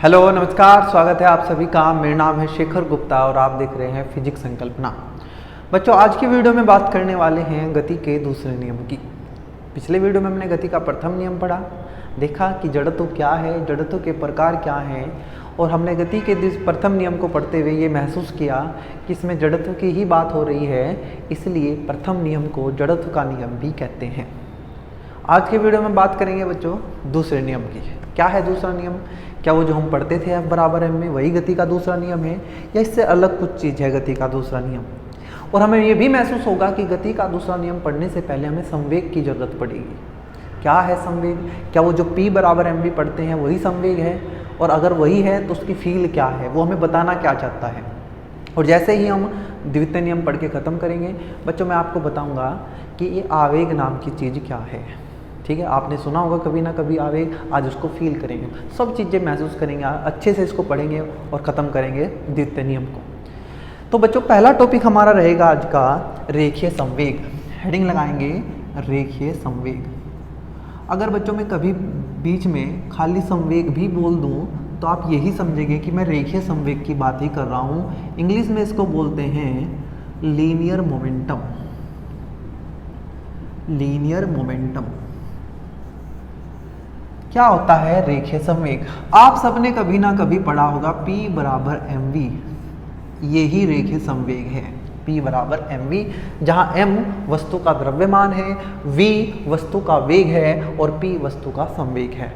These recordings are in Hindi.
हेलो नमस्कार, स्वागत है आप सभी का। मेरा नाम है शेखर गुप्ता और आप देख रहे हैं फिजिक्स संकल्पना। बच्चों, आज की वीडियो में बात करने वाले हैं गति के दूसरे नियम की। पिछले वीडियो में हमने गति का प्रथम नियम पढ़ा, देखा कि जड़त्व क्या है, जड़त्व के प्रकार क्या हैं, और हमने गति के प्रथम नियम को पढ़ते हुए ये महसूस किया कि इसमें जड़त्व की ही बात हो रही है, इसलिए प्रथम नियम को जड़त्व का नियम भी कहते हैं। आज के वीडियो में बात करेंगे बच्चों दूसरे नियम की। क्या है दूसरा नियम? क्या वो जो हम पढ़ते थे F बराबर m में वही गति का दूसरा नियम है, या इससे अलग कुछ चीज़ है गति का दूसरा नियम? और हमें ये भी महसूस होगा कि गति का दूसरा नियम पढ़ने से पहले हमें संवेग की जरूरत पड़ेगी। क्या है संवेग? क्या वो जो P बराबर m भी पढ़ते हैं वही संवेग है? और अगर वही है तो उसकी फील क्या है, वो हमें बताना क्या चाहता है? और जैसे ही हम द्वितीय नियम पढ़ के ख़त्म करेंगे बच्चों, मैं आपको बताऊँगा कि ये आवेग नाम की चीज़ क्या है। ठीक है, आपने सुना होगा कभी ना कभी आवेग, आज उसको फील करेंगे, सब चीज़ें महसूस करेंगे, अच्छे से इसको पढ़ेंगे और ख़त्म करेंगे द्वितीय नियम को। तो बच्चों, पहला टॉपिक हमारा रहेगा आज का रेखीय संवेग। हेडिंग लगाएंगे रेखीय संवेग। अगर बच्चों मैं कभी बीच में खाली संवेग भी बोल दूं तो आप यही समझेंगे कि मैं रेखीय संवेग की बात ही कर रहा हूँ। इंग्लिश में इसको बोलते हैं लीनियर मोमेंटम। लीनियर मोमेंटम क्या होता है? रेखीय संवेग। आप सबने कभी ना कभी पढ़ा होगा P बराबर mv, यही रेखीय संवेग है। P बराबर mv, जहाँ m वस्तु का द्रव्यमान है, v वस्तु का वेग है और P वस्तु का संवेग है।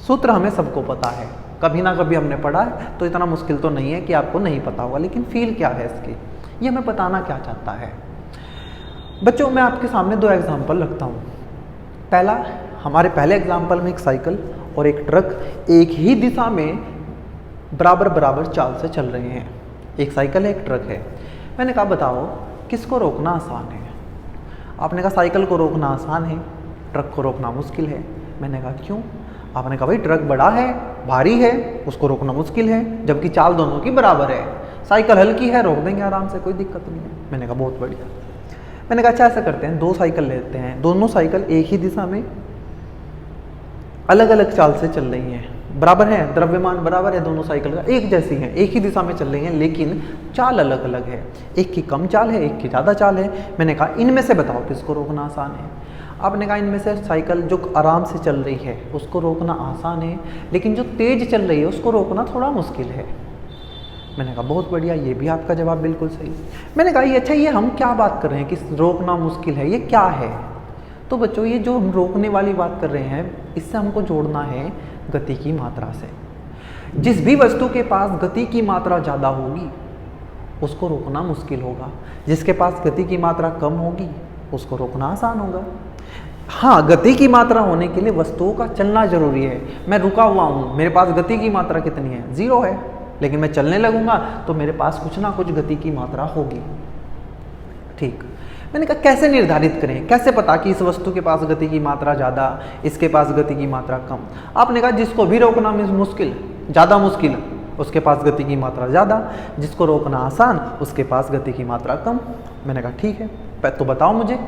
सूत्र हमें सबको पता है, कभी ना कभी हमने पढ़ा है, तो इतना मुश्किल तो नहीं है कि आपको नहीं पता होगा। लेकिन फील क्या है इसकी, ये हमें बताना क्या चाहता है? बच्चों, मैं आपके सामने दो एग्जाम्पल रखता हूँ। पहला, हमारे पहले एग्जाम्पल में एक साइकिल और एक ट्रक एक ही दिशा में बराबर बराबर चाल से चल रहे हैं। एक साइकिल है, एक ट्रक है। मैंने कहा बताओ किसको रोकना आसान है? आपने कहा साइकिल को रोकना आसान है, ट्रक को रोकना मुश्किल है। मैंने कहा क्यों? आपने कहा भाई ट्रक बड़ा है, भारी है, उसको रोकना मुश्किल है, जबकि चाल दोनों की बराबर है। साइकिल हल्की है, रोक देंगे आराम से, कोई दिक्कत नहीं है। मैंने कहा बहुत बढ़िया। मैंने कहा अच्छा ऐसा करते हैं, दो साइकिल लेते हैं, दोनों साइकिल एक ही दिशा में अलग अलग चाल से चल रही हैं, बराबर है, द्रव्यमान बराबर है, दोनों साइकिल का एक जैसी हैं, एक ही दिशा में चल रही हैं, लेकिन चाल अलग अलग है। एक की कम चाल है, एक की ज़्यादा चाल है। मैंने कहा इनमें से बताओ किसको रोकना आसान है? आपने कहा इनमें से साइकिल जो आराम से चल रही है उसको रोकना आसान है, लेकिन जो तेज चल रही है उसको रोकना थोड़ा मुश्किल है। मैंने कहा बहुत बढ़िया, ये भी आपका जवाब बिल्कुल सही। मैंने कहा ये अच्छा, ये हम क्या बात कर रहे हैं कि रोकना मुश्किल है, ये क्या है? तो बच्चों, ये जो हम रोकने वाली बात कर रहे हैं, इससे हमको जोड़ना है गति की मात्रा से। जिस भी वस्तु के पास गति की मात्रा ज़्यादा होगी उसको रोकना मुश्किल होगा, जिसके पास गति की मात्रा कम होगी उसको रोकना आसान होगा। हाँ, गति की मात्रा होने के लिए वस्तुओं का चलना जरूरी है। मैं रुका हुआ हूँ, मेरे पास गति की मात्रा कितनी है? 0 है, लेकिन मैं चलने लगूंगा तो मेरे पास कुछ ना कुछ गति की मात्रा होगी। ठीक, मैंने कहा कैसे निर्धारित करें, कैसे पता कि इस वस्तु के पास गति की मात्रा ज़्यादा, इसके पास गति की मात्रा कम? आपने कहा जिसको भी रोकना मुश्किल, ज़्यादा मुश्किल, उसके पास गति की मात्रा ज़्यादा, जिसको रोकना आसान उसके पास गति की मात्रा कम। मैंने कहा ठीक है, तो बताओ मुझे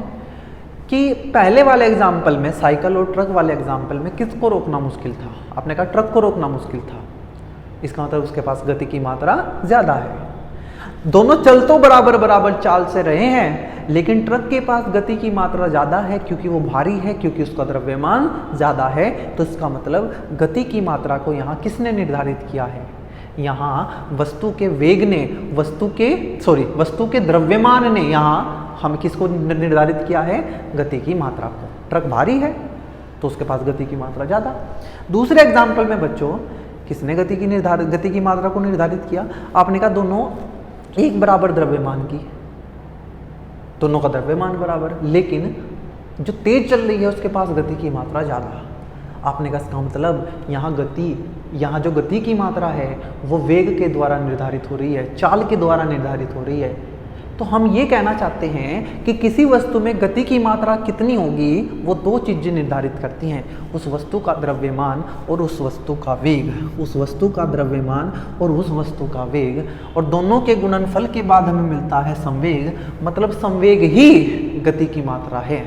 कि पहले वाले एग्जाम्पल में, साइकिल और ट्रक वाले एग्जाम्पल में, किसको रोकना मुश्किल था? आपने कहा ट्रक को रोकना मुश्किल था। इसका मतलब उसके पास गति की मात्रा ज़्यादा है। दोनों चल तो बराबर बराबर चाल से रहे हैं, लेकिन ट्रक के पास गति की मात्रा ज़्यादा है क्योंकि वो भारी है, क्योंकि उसका द्रव्यमान ज़्यादा है। तो इसका मतलब गति की मात्रा को यहाँ किसने निर्धारित किया है? यहाँ वस्तु के वेग ने, वस्तु के द्रव्यमान ने यहाँ हम किसको निर्धारित किया है? गति की मात्रा को। ट्रक भारी है तो उसके पास गति की मात्रा ज़्यादा। दूसरे एग्जाम्पल में बच्चों, किसने गति की मात्रा को निर्धारित किया? आपने कहा दोनों एक बराबर द्रव्यमान की, दोनों का द्रव्यमान बराबर, लेकिन जो तेज चल रही है उसके पास गति की मात्रा ज़्यादा। आपने कहा इसका मतलब यहाँ जो गति की मात्रा है वो वेग के द्वारा निर्धारित हो रही है, चाल के द्वारा निर्धारित हो रही है। तो हम ये कहना चाहते हैं कि किसी वस्तु में गति की मात्रा कितनी होगी वो दो चीज़ें निर्धारित करती हैं, उस वस्तु का द्रव्यमान और उस वस्तु का वेग। उस वस्तु का द्रव्यमान और उस वस्तु का वेग, और दोनों के गुणनफल के बाद हमें मिलता है संवेग। मतलब संवेग ही गति की मात्रा है।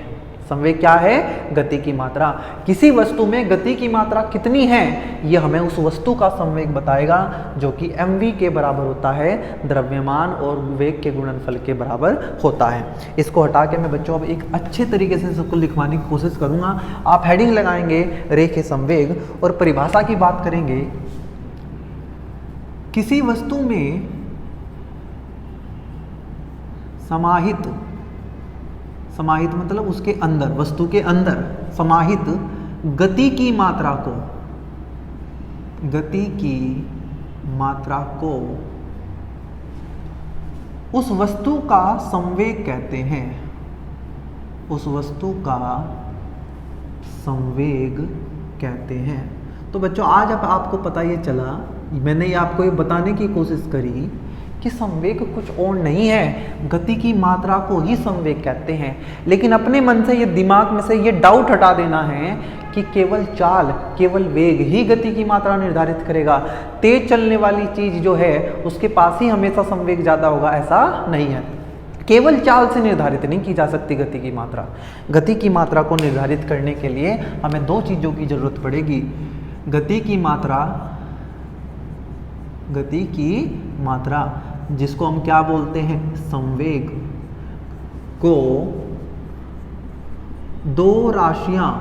संवेग क्या है? गति की मात्रा। किसी वस्तु में गति की मात्रा कितनी है ये हमें उस वस्तु का संवेग बताएगा, जो कि mv के बराबर होता है, द्रव्यमान और वेग के गुणनफल के बराबर होता है। इसको हटा के मैं बच्चों अब एक अच्छे तरीके से इसको लिखवाने की कोशिश करूंगा। आप हेडिंग लगाएंगे रेखीय संवेग और परिभाषा की बात करेंगे। किसी वस्तु में समाहित मतलब उसके अंदर, वस्तु के अंदर समाहित गति की मात्रा को उस वस्तु का संवेग कहते हैं। उस वस्तु का संवेग कहते हैं। तो बच्चों आज अब आपको पता ये चला, मैंने ये आपको ये बताने की कोशिश करी कि संवेग कुछ और नहीं है, गति की मात्रा को ही संवेग कहते हैं। लेकिन अपने मन से ये, दिमाग में से ये डाउट हटा देना है कि केवल चाल, केवल वेग ही गति की मात्रा निर्धारित करेगा। तेज चलने वाली चीज जो है उसके पास ही हमेशा संवेग ज्यादा होगा, ऐसा नहीं है। केवल चाल से निर्धारित नहीं की जा सकती गति की मात्रा। गति की मात्रा को निर्धारित करने के लिए हमें दो चीजों की जरूरत पड़ेगी। गति की मात्रा जिसको हम क्या बोलते हैं? संवेग, को दो राशियां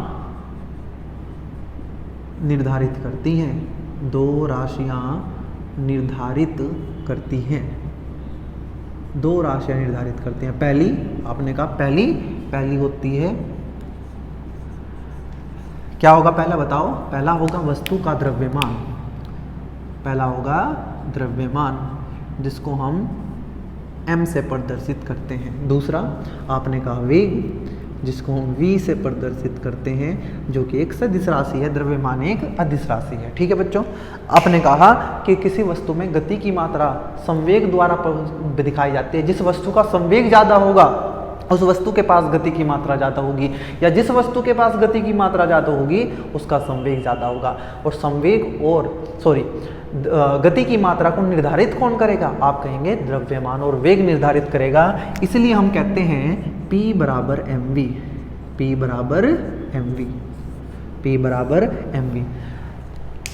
निर्धारित करती हैं। दो राशियां निर्धारित करती हैं। पहली, आपने कहा पहली होती है, क्या होगा पहला बताओ? पहला होगा वस्तु का द्रव्यमान। पहला होगा द्रव्यमान, जिसको हम m से प्रदर्शित करते हैं। दूसरा आपने कहा वेग, जिसको हम v से प्रदर्शित करते हैं, जो कि एक सदिश राशि है। द्रव्यमान एक अदिश राशि है। ठीक है बच्चों, आपने कहा कि किसी वस्तु में गति की मात्रा संवेग द्वारा दिखाई जाती है। जिस वस्तु का संवेग ज्यादा होगा उस वस्तु के पास गति की मात्रा ज़्यादा होगी, या जिस वस्तु के पास गति की मात्रा ज़्यादा होगी उसका संवेग ज़्यादा होगा। और गति की मात्रा को निर्धारित कौन करेगा? आप कहेंगे द्रव्यमान, और वेग निर्धारित करेगा। इसलिए हम कहते हैं P बराबर mv।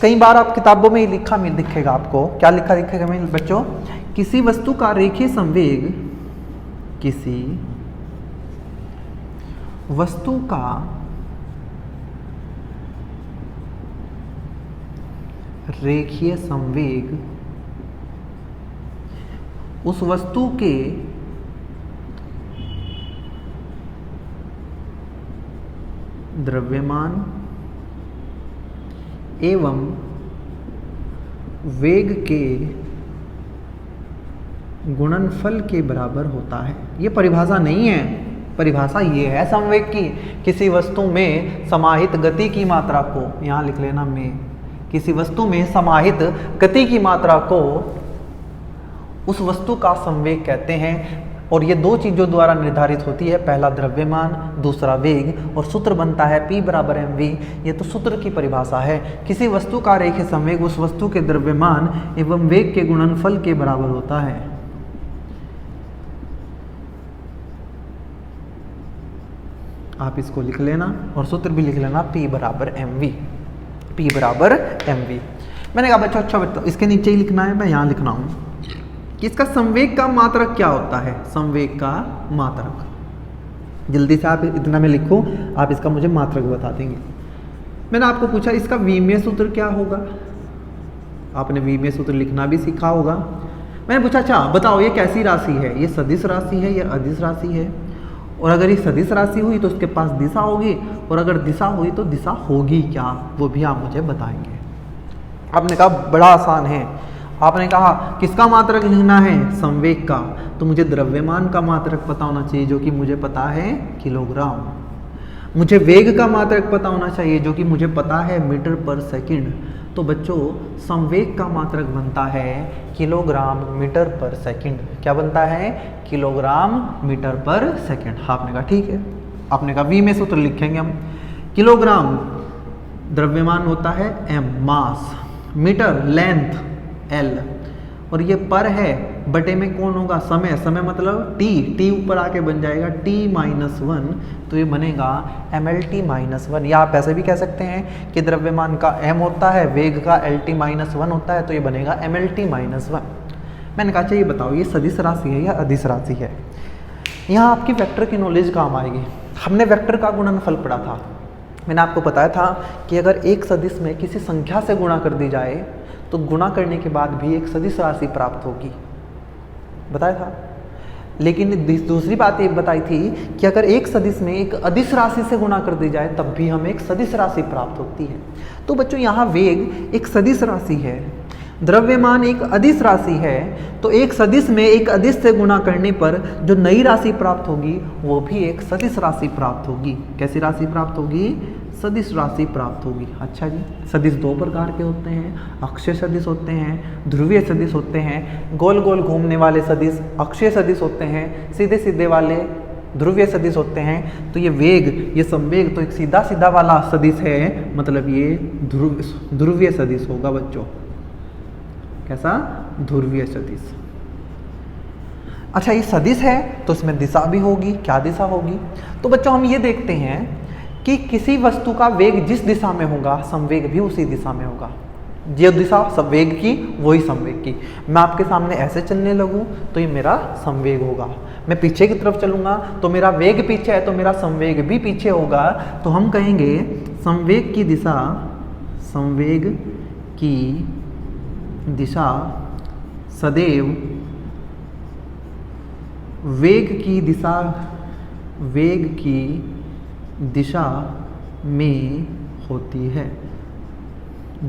कई बार आप किताबों में लिखा दिखेगा आपको, क्या लिखा दिखेगा मेरे बच्चों? किसी वस्तु का रेखीय संवेग, किसी वस्तु का रेखीय संवेग उस वस्तु के द्रव्यमान एवं वेग के गुणनफल के बराबर होता है। ये परिभाषा नहीं है, परिभाषा ये है संवेग की। किसी वस्तु में समाहित गति की मात्रा को, यहाँ लिख लेना में, किसी वस्तु में समाहित गति की मात्रा को उस वस्तु का संवेग कहते हैं। और ये दो चीज़ों द्वारा निर्धारित होती है, पहला द्रव्यमान, दूसरा वेग, और सूत्र बनता है P बराबर mv। ये तो सूत्र की परिभाषा है। किसी वस्तु का रेखीय संवेग उस वस्तु के द्रव्यमान एवं वेग के गुणनफल के बराबर होता है। आप इसको लिख लेना और सूत्र भी लिख लेना, P बराबर mv। मैंने कहा बच्चों अच्छा बच्चों इसके नीचे ही लिखना है, मैं यहाँ लिख रहा हूँ कि इसका संवेग का मात्रक क्या होता है। संवेग का मात्रक, जल्दी से आप इतना में लिखो, आप इसका मुझे मात्रक बता देंगे। मैंने आपको पूछा इसका विमीय सूत्र क्या होगा, आपने विमीय सूत्र लिखना भी सीखा होगा। मैंने पूछा अच्छा बताओ ये कैसी राशि है, ये सदिश राशि है या अदिश राशि है? और अगर ये सदिश राशि हुई तो उसके पास दिशा होगी, और अगर दिशा हुई तो दिशा होगी क्या, वो भी आप मुझे बताएंगे। आपने कहा बड़ा आसान है। आपने कहा किसका मात्रक लिखना है? संवेग का। तो मुझे द्रव्यमान का मात्रक पता होना चाहिए, जो कि मुझे पता है किलोग्राम। मुझे वेग का मात्रक पता होना चाहिए, जो कि मुझे पता है मीटर पर सेकंड। तो बच्चों संवेग का मात्रक बनता है किलोग्राम मीटर पर सेकंड। क्या बनता है? किलोग्राम मीटर पर सेकंड। आपने कहा ठीक है। आपने कहा वी में सूत्र लिखेंगे हम। किलोग्राम द्रव्यमान होता है m, मास, मीटर लेंथ l, और ये पर है, बटे में कौन होगा, समय, समय मतलब टी ऊपर आके बन जाएगा t-1, तो ये बनेगा mlt-1। या आप ऐसे भी कह सकते हैं कि द्रव्यमान का m होता है, वेग का lt-1 होता है, तो ये बनेगा mlt-1। मैंने कहा चाहिए बताओ ये सदिश राशि है या अदिश राशि है। यहाँ आपकी वेक्टर की नॉलेज काम आएगी। हमने वेक्टर का गुणनफल पढ़ा था, मैंने आपको बताया था कि अगर एक सदिश में किसी संख्या से गुणा कर दी जाए तो गुणा करने के बाद भी एक सदिश राशि प्राप्त होगी, बताया था। लेकिन दूसरी बात ये बताई थी कि अगर एक सदिश में एक अदिश राशि से गुणा कर दी जाए तब भी हमें एक सदिश राशि प्राप्त होती है। तो बच्चों यहाँ वेग एक सदिश राशि है, द्रव्यमान एक अदिश राशि है, तो एक सदिश में एक अदिश से गुणा करने पर जो नई राशि प्राप्त होगी वो भी एक सदिश राशि प्राप्त होगी। कैसी राशि प्राप्त होगी, सदिश राशि प्राप्त होगी। अच्छा जी, सदिश दो प्रकार के होते हैं, अक्षीय सदिश होते हैं, ध्रुवीय सदिश होते हैं, गोल गोल घूमने वाले सदिश अक्षीय सदिश होते हैं, सीधे सीधे वाले ध्रुवीय सदिश होते हैं। तो ये वेग, ये संवेग तो एक सीधा सीधा वाला सदिश है, मतलब ये ध्रुवीय सदिश होगा बच्चों। कैसा, ध्रुवीय सदिश। अच्छा, ये सदिश है तो इसमें दिशा भी होगी। क्या दिशा होगी, तो बच्चों हम ये देखते हैं कि किसी वस्तु का वेग जिस दिशा में होगा संवेग भी उसी दिशा में होगा। जो दिशा संवेग की वही संवेग की। मैं आपके सामने ऐसे चलने लगूं तो ये मेरा संवेग होगा, मैं पीछे की तरफ चलूंगा तो मेरा वेग पीछे है तो मेरा संवेग भी पीछे होगा। तो हम कहेंगे संवेग की दिशा, संवेग की दिशा सदैव वेग की दिशा में होती है।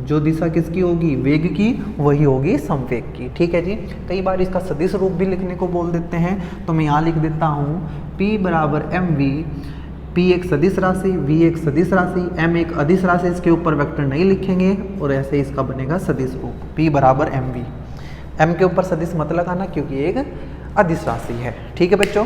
जो दिशा किसकी होगी, वेग की, वही होगी संवेग की। ठीक है जी। कई बार इसका सदिश रूप भी लिखने को बोल देते हैं, तो मैं यहाँ लिख देता हूँ P बराबर mv। P एक सदिश राशि, V एक सदिश राशि, M एक अदिश राशि, इसके ऊपर वेक्टर नहीं लिखेंगे और ऐसे इसका बनेगा सदिश रूप P बराबर mv। M के ऊपर सदिश मत लगाना क्योंकि एक अदिश राशि है। ठीक है बच्चों,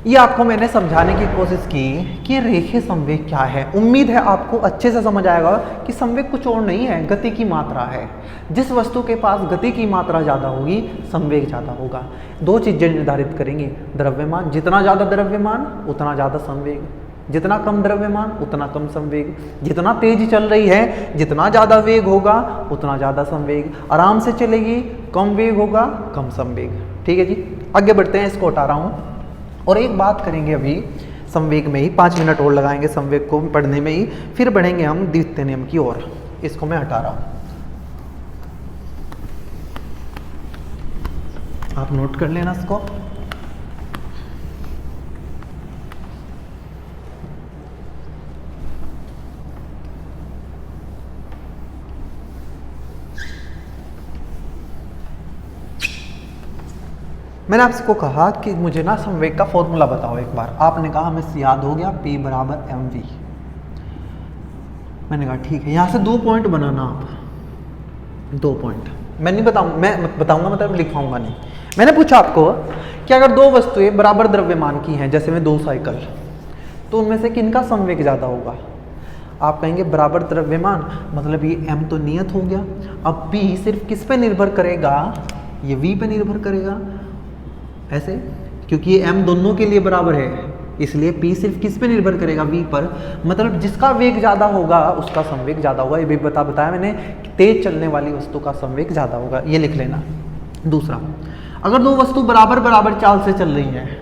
ये आपको मैंने समझाने की कोशिश की कि रेखीय संवेग क्या है। उम्मीद है आपको अच्छे से समझ आएगा कि संवेग कुछ और नहीं है, गति की मात्रा है। जिस वस्तु के पास गति की मात्रा ज़्यादा होगी संवेग ज़्यादा होगा। दो चीज़ें निर्धारित करेंगी, द्रव्यमान, जितना ज़्यादा द्रव्यमान उतना ज़्यादा संवेग, जितना कम द्रव्यमान उतना कम संवेग, जितना तेज चल रही है जितना ज़्यादा वेग होगा उतना ज़्यादा संवेग, आराम से चलेगी कम वेग होगा कम संवेग। ठीक है जी, आगे बढ़ते हैं, इसको हटा रहा हूँ और एक बात करेंगे अभी संवेग में ही, 5 मिनट और लगाएंगे संवेग को पढ़ने में ही, फिर बढ़ेंगे हम द्वितीय नियम की ओर। इसको मैं हटा रहा हूँ, आप नोट कर लेना इसको। मैंने आपको कहा कि मुझे ना संवेग का फॉर्मूला बताओ एक बार। आपने कहा हमें याद हो गया P बराबर mv। मैंने कहा ठीक है, यहाँ से 2 पॉइंट बनाना आप, 2 पॉइंट। मैं नहीं बताऊँ, मैं बताऊंगा मतलब लिखवाऊंगा नहीं। मैंने पूछा आपको कि अगर 2 वस्तुएं बराबर द्रव्यमान की हैं, जैसे में 2 साइकिल, तो उनमें से किनका संवेग ज़्यादा होगा। आप कहेंगे बराबर द्रव्यमान, मतलब ये m तो नियत हो गया। अब P सिर्फ किस पे निर्भर करेगा, ये V पे निर्भर करेगा ऐसे, क्योंकि ये m दोनों के लिए बराबर है, इसलिए P सिर्फ किस पे निर्भर करेगा, V पर। मतलब जिसका वेग ज़्यादा होगा उसका संवेग ज़्यादा होगा। ये भी बताया मैंने, तेज चलने वाली वस्तु का संवेग ज़्यादा होगा, ये लिख लेना। दूसरा, अगर 2 वस्तु बराबर बराबर चाल से चल रही हैं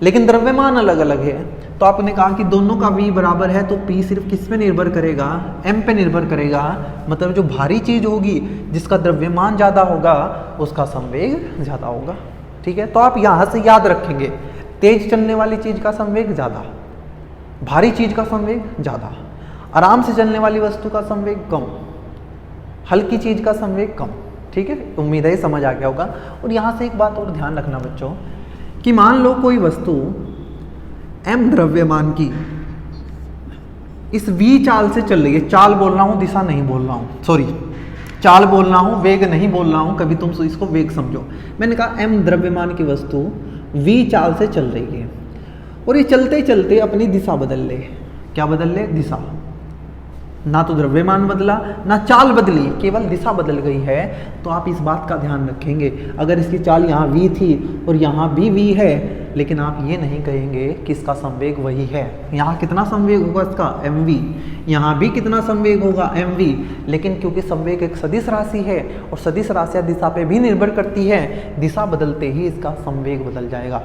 लेकिन द्रव्यमान अलग अलग है, तो आपने कहा कि दोनों का V बराबर है, तो P सिर्फ किस पे निर्भर करेगा, m पे निर्भर करेगा। मतलब जो भारी चीज़ होगी जिसका द्रव्यमान ज़्यादा होगा उसका संवेग ज़्यादा होगा। ठीक है, तो आप यहाँ से याद रखेंगे, तेज चलने वाली चीज़ का संवेग ज़्यादा, भारी चीज़ का संवेग ज़्यादा, आराम से चलने वाली वस्तु का संवेग कम, हल्की चीज़ का संवेग कम। ठीक है, उम्मीद है समझ आ गया होगा। और यहाँ से एक बात और ध्यान रखना बच्चों कि मान लो कोई वस्तु m द्रव्यमान की इस v चाल से चल रही है, चाल बोल रहा हूँ, दिशा नहीं बोल रहा हूँ, सॉरी चाल बोल रहा हूँ, वेग नहीं बोल रहा हूँ, कभी तुम इसको वेग समझो। मैंने कहा m द्रव्यमान की वस्तु v चाल से चल रही है और ये चलते चलते अपनी दिशा बदल ले। क्या बदल ले, दिशा। ना तो द्रव्यमान बदला ना चाल बदली, केवल दिशा बदल गई है। तो आप इस बात का ध्यान रखेंगे, अगर इसकी चाल यहाँ v थी और यहाँ भी v है, लेकिन आप ये नहीं कहेंगे कि इसका संवेग वही है। यहाँ कितना संवेग होगा इसका mv, यहाँ भी कितना संवेग होगा mv, लेकिन क्योंकि संवेग एक सदिश राशि है और सदिश राशियाँ दिशा पे भी निर्भर करती है, दिशा बदलते ही इसका संवेग बदल जाएगा,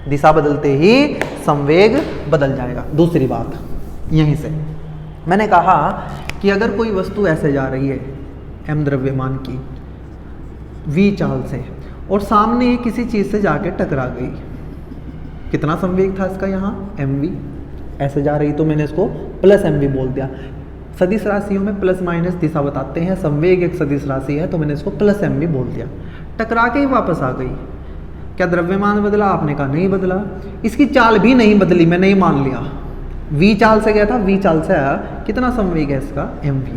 दिशा बदलते ही संवेग बदल जाएगा। दूसरी बात यहीं से मैंने कहा कि अगर कोई वस्तु ऐसे जा रही है m द्रव्यमान की v चाल से और सामने किसी चीज़ से जाके टकरा गई, कितना संवेग था इसका यहाँ mv, ऐसे जा रही तो मैंने इसको प्लस mv बोल दिया। सदिश राशियों में प्लस माइनस दिशा बताते हैं, संवेग एक सदिश राशि है तो मैंने इसको प्लस mv बोल दिया। टकरा के ही वापस आ गई, क्या द्रव्यमान बदला? आपने कहा नहीं बदला। इसकी चाल भी नहीं बदली, मैंने ही मान लिया, v चाल से गया था, v चाल से आया, कितना संवेग है इसका mv।